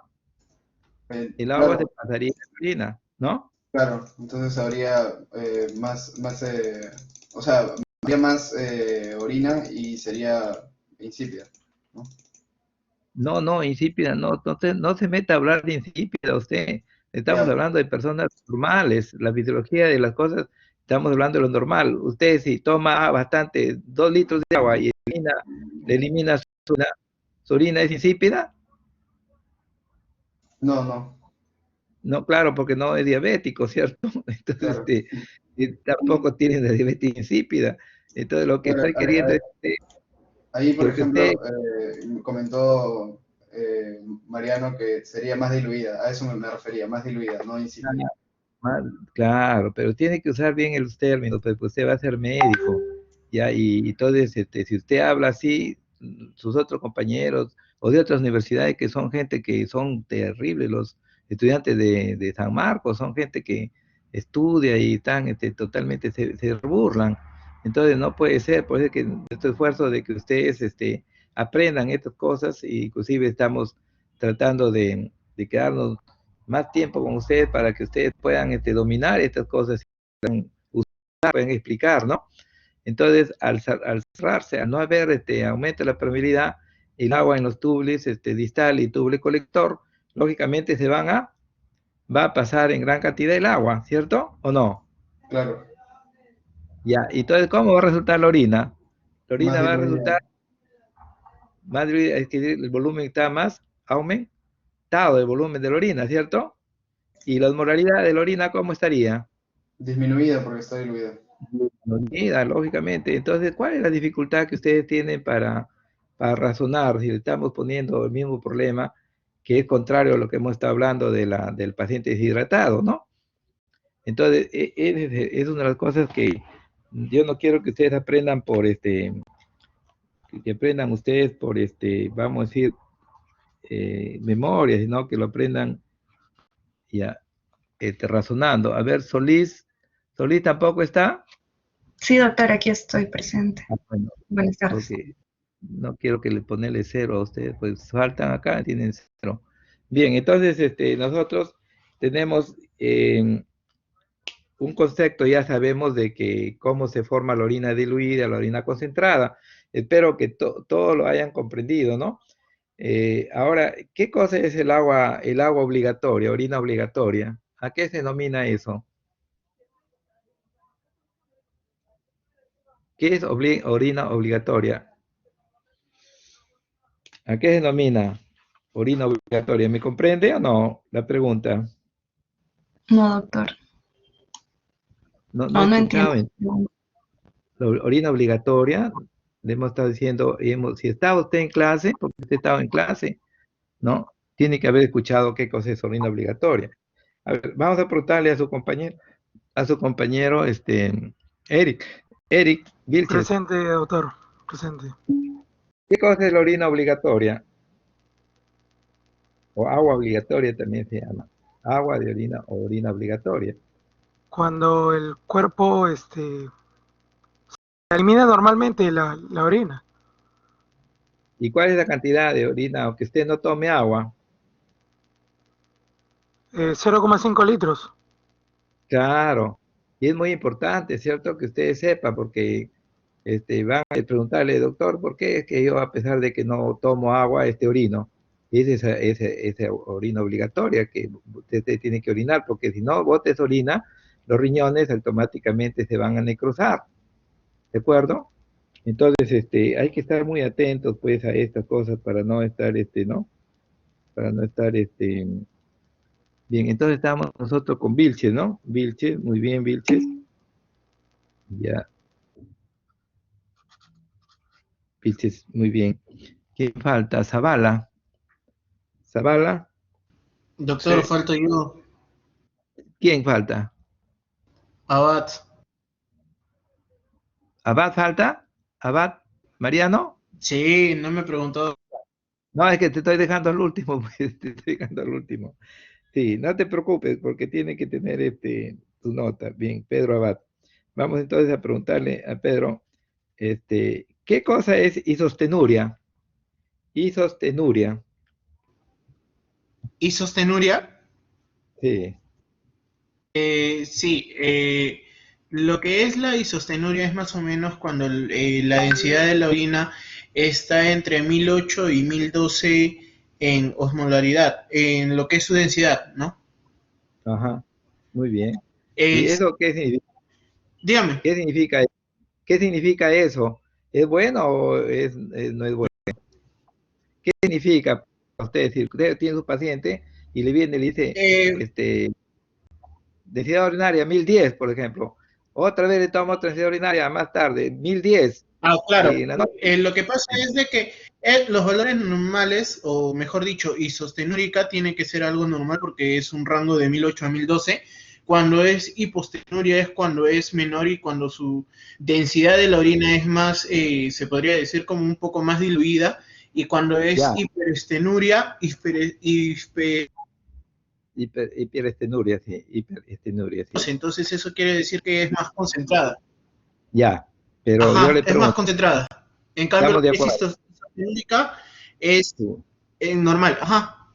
se claro, pasaría a la orina, ¿no? claro, entonces habría o sea, habría más orina y sería insípida, ¿no? No, no, insípida, no se meta a hablar de insípida usted. Estamos Ya, hablando de personas normales, la fisiología de las cosas, estamos hablando de lo normal. Usted si toma bastante, 2 litros de agua y le elimina su orina, ¿es insípida? no, no, No, claro, porque no es diabético, ¿cierto? Entonces, claro. y tampoco tiene la diabetes insípida. Entonces, lo que Claro, estoy queriendo es ahí, por que usted. ejemplo, comentó Mariano que sería más diluida, a eso me refería, más diluida, no insípida. Claro, pero tiene que usar bien los términos, pues usted va a ser médico, ya, y entonces, si usted habla así, sus otros compañeros o de otras universidades que son gente que son terribles, los estudiantes de San Marcos, son gente que estudia y están totalmente, se burlan. Entonces, no puede ser, por eso que nuestro esfuerzo de que ustedes aprendan estas cosas, y inclusive estamos tratando de quedarnos más tiempo con ustedes para que ustedes puedan dominar estas cosas, pueden explicar, ¿no? Entonces, al cerrarse, al no haber aumento de la permeabilidad, el agua en los túbulos distal y tubulo colector, lógicamente va a pasar en gran cantidad el agua, ¿cierto? ¿O no? Claro, Ya, y entonces, ¿cómo va a resultar la orina? La más orina va a diluida. resultar más diluida, es que el volumen está más aumentado, el volumen de la orina, ¿cierto? Y la osmolaridad de la orina, ¿cómo estaría? Disminuida porque está diluida. Unida, lógicamente. Entonces, ¿cuál es la dificultad que ustedes tienen para razonar si le estamos poniendo el mismo problema que es contrario a lo que hemos estado hablando del paciente deshidratado, ¿no? Entonces, es una de las cosas que yo no quiero que ustedes aprendan que aprendan ustedes por vamos a decir, memoria, sino que lo aprendan ya, razonando. A ver, Solís tampoco está. Sí, doctor, aquí estoy presente. Bueno, Buenas tardes. porque no quiero que le ponerle cero a ustedes, pues faltan acá, tienen cero. Bien, entonces nosotros tenemos un concepto, ya sabemos de que cómo se forma la orina diluida, la orina concentrada. Espero que todo lo hayan comprendido, ¿no? Ahora, ¿qué cosa es el agua obligatoria, orina obligatoria? ¿A qué se denomina eso? ¿Qué es orina obligatoria? ¿A qué se denomina orina obligatoria? ¿Me comprende o no la pregunta? No, doctor. No he No entiendo. escuchado. La orina obligatoria, le hemos estado diciendo, si estaba usted en clase, porque usted estaba en clase, ¿no? Tiene que haber escuchado qué cosa es orina obligatoria. A ver, vamos a preguntarle a su compañero, Eric. Eric Vilches, Presente, doctor. Presente. ¿qué cosa es la orina obligatoria? O agua obligatoria también se llama. Agua de orina o orina obligatoria. Cuando el cuerpo elimina normalmente la orina, ¿Y cuál es la cantidad de orina, aunque usted no tome agua? 0,5 litros. Claro, y es muy importante, ¿cierto? Que ustedes sepan, porque van a preguntarle, doctor, ¿por qué es que yo, a pesar de que no tomo agua, orino? Y es esa orina obligatoria que usted tiene que orinar, porque si no botes orina, los riñones automáticamente se van a necrosar, ¿de acuerdo? Entonces, hay que estar muy atentos, pues, a estas cosas para no estar, ¿no? Para no estar, bien. Entonces estamos nosotros con Vilches, ¿no? Vilches, muy bien, Vilches. Ya, Vilches, muy bien. ¿Quién falta? Zavala. Zavala. Doctor, falto yo. ¿Quién falta? Abad. ¿Abad falta? ¿Abad? ¿Mariano? Sí, no me preguntó. No, es que te estoy dejando al último, pues, te estoy dejando al último. Sí, no te preocupes, porque tiene que tener tu nota. Bien, Pedro Abad. Vamos entonces a preguntarle a Pedro, ¿qué cosa es isostenuria? Isostenuria, ¿Isostenuria? sí, Sí, lo que es la isostenuria es más o menos cuando la densidad de la orina está entre 1008 y 1012 en osmolaridad, en lo que es su densidad, ¿no? ajá, muy bien. ¿Y Es, eso qué significa? dígame. ¿Qué significa, qué significa eso? ¿Es bueno o no es bueno? ¿Qué significa para usted? Si usted tiene su paciente y le viene y le dice, Eh, densidad urinaria 1010, por ejemplo. Otra vez le tomo otra densidad urinaria más tarde, 1010. claro, Y en la noche. lo que pasa es de que los valores normales, o mejor dicho, isostenúrica, tiene que ser algo normal porque es un rango de 1008 a 1012. Cuando es hipostenuria es cuando es menor y cuando su densidad de la orina es más, se podría decir como un poco más diluida. Y cuando es Ya, hiperestenuria, hiperestenuria, sí, hiperestenuria, sí. entonces eso quiere decir que es más concentrada. Ya, pero yo Ajá, le es más pregunto, concentrada. En cambio, lo ¿estamos de que es acuerdo? hipostenúrica es Sí, normal. Ajá.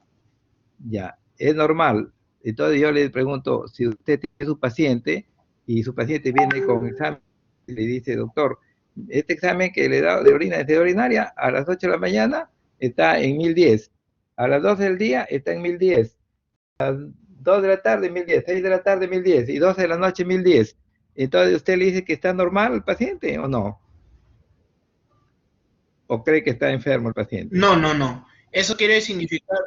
ya, es normal. Entonces yo le pregunto, si usted tiene su paciente y su paciente viene con examen y le dice, doctor, este examen que le he dado de orina, de urinaria, a las 8 de la mañana está en 1010, a las 12 del día está en 1010, 2 de la tarde 1010, 6 de la tarde 1010 y 12 de la noche 1010. Entonces usted le dice que está normal el paciente o no, o cree que está enfermo el paciente. No, no, no. Eso quiere significar,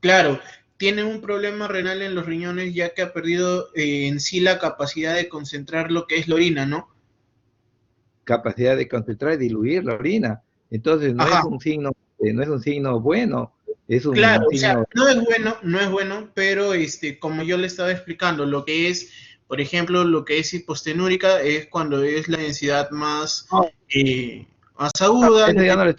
claro, tiene un problema renal en los riñones ya que ha perdido en sí la capacidad de concentrar lo que es la orina, ¿no? Capacidad de concentrar y diluir la orina. Entonces no es Ajá. un signo, no es un signo bueno, es Claro, un o sea, signo. no es bueno, no es bueno, pero como yo le estaba explicando, lo que es, por ejemplo, lo que es hipostenúrica es cuando es la densidad más aguda, Eso ya no le,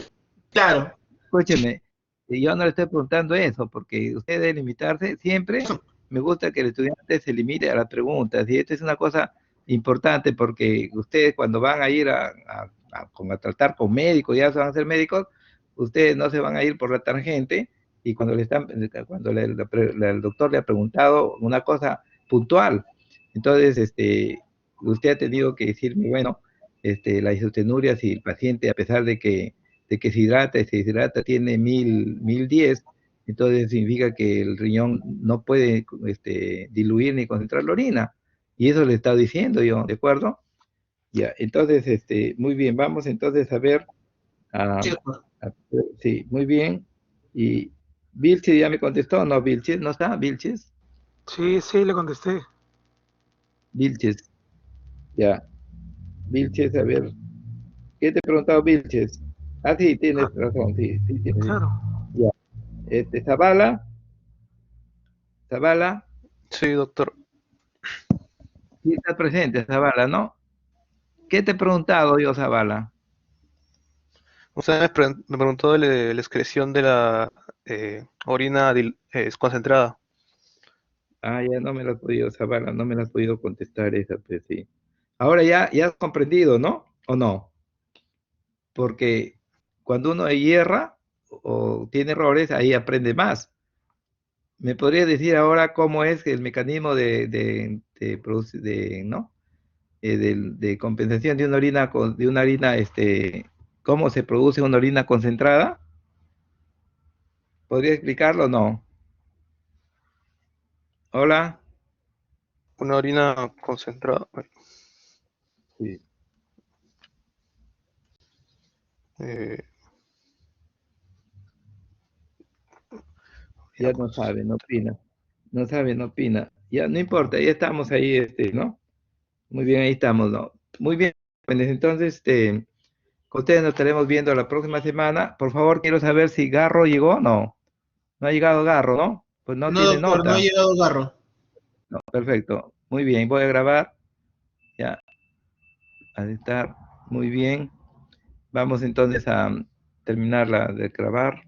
claro. escúcheme, yo no le estoy preguntando eso, porque usted debe limitarse siempre. Me gusta que el estudiante se limite a las preguntas, y esto es una cosa importante porque ustedes cuando van a ir a tratar con médicos, ya se van a ser médicos, ustedes no se van a ir por la tangente, y cuando el doctor le ha preguntado una cosa puntual, entonces usted ha tenido que decirme, bueno, la isostenuria, si el paciente, a pesar de que se deshidrata, tiene 1010, entonces significa que el riñón no puede diluir ni concentrar la orina. Y eso le está diciendo yo, ¿de acuerdo? Ya, entonces, muy bien, vamos entonces a ver. ah, ¿Cierto? sí, muy bien. Y Vilches ya me contestó, ¿no? Vilches, ¿no está? Vilches, Sí, sí, le contesté. Vilches, ya. Vilches, a ver, ¿qué te he preguntado, Vilches? Ah, sí, tienes Ah, razón, sí, sí, tienes. claro. Ya. Zavala, Zavala, Sí, doctor. sí está presente, Zavala, ¿no? ¿Qué te he preguntado yo, Zavala? Usted me preguntó de la excreción de la orina concentrada. Ah, ya no me la has podido, Zavala, no me la has podido contestar esa, pues sí. Ahora ya has comprendido, ¿no? ¿O no? Porque cuando uno hierra o tiene errores, ahí aprende más. ¿Me podrías decir ahora cómo es el mecanismo ¿no? De compensación de una orina, cómo se produce una orina concentrada? ¿Podría explicarlo o no? Hola. Una orina concentrada. Sí. Eh, Ya no sabe, no opina. No sabe, no opina. Ya no importa, ya estamos ahí, ¿no? Muy bien, ahí estamos, ¿no? Muy bien, pues entonces, con ustedes nos estaremos viendo la próxima semana. Por favor, quiero saber si Garro llegó o no. No ha llegado Garro, ¿no? Pues no No, tiene doctor, no ha nota. llegado Garro. No, perfecto. Muy bien, voy a grabar. Ya, a estar muy bien. Vamos entonces a terminar de grabar.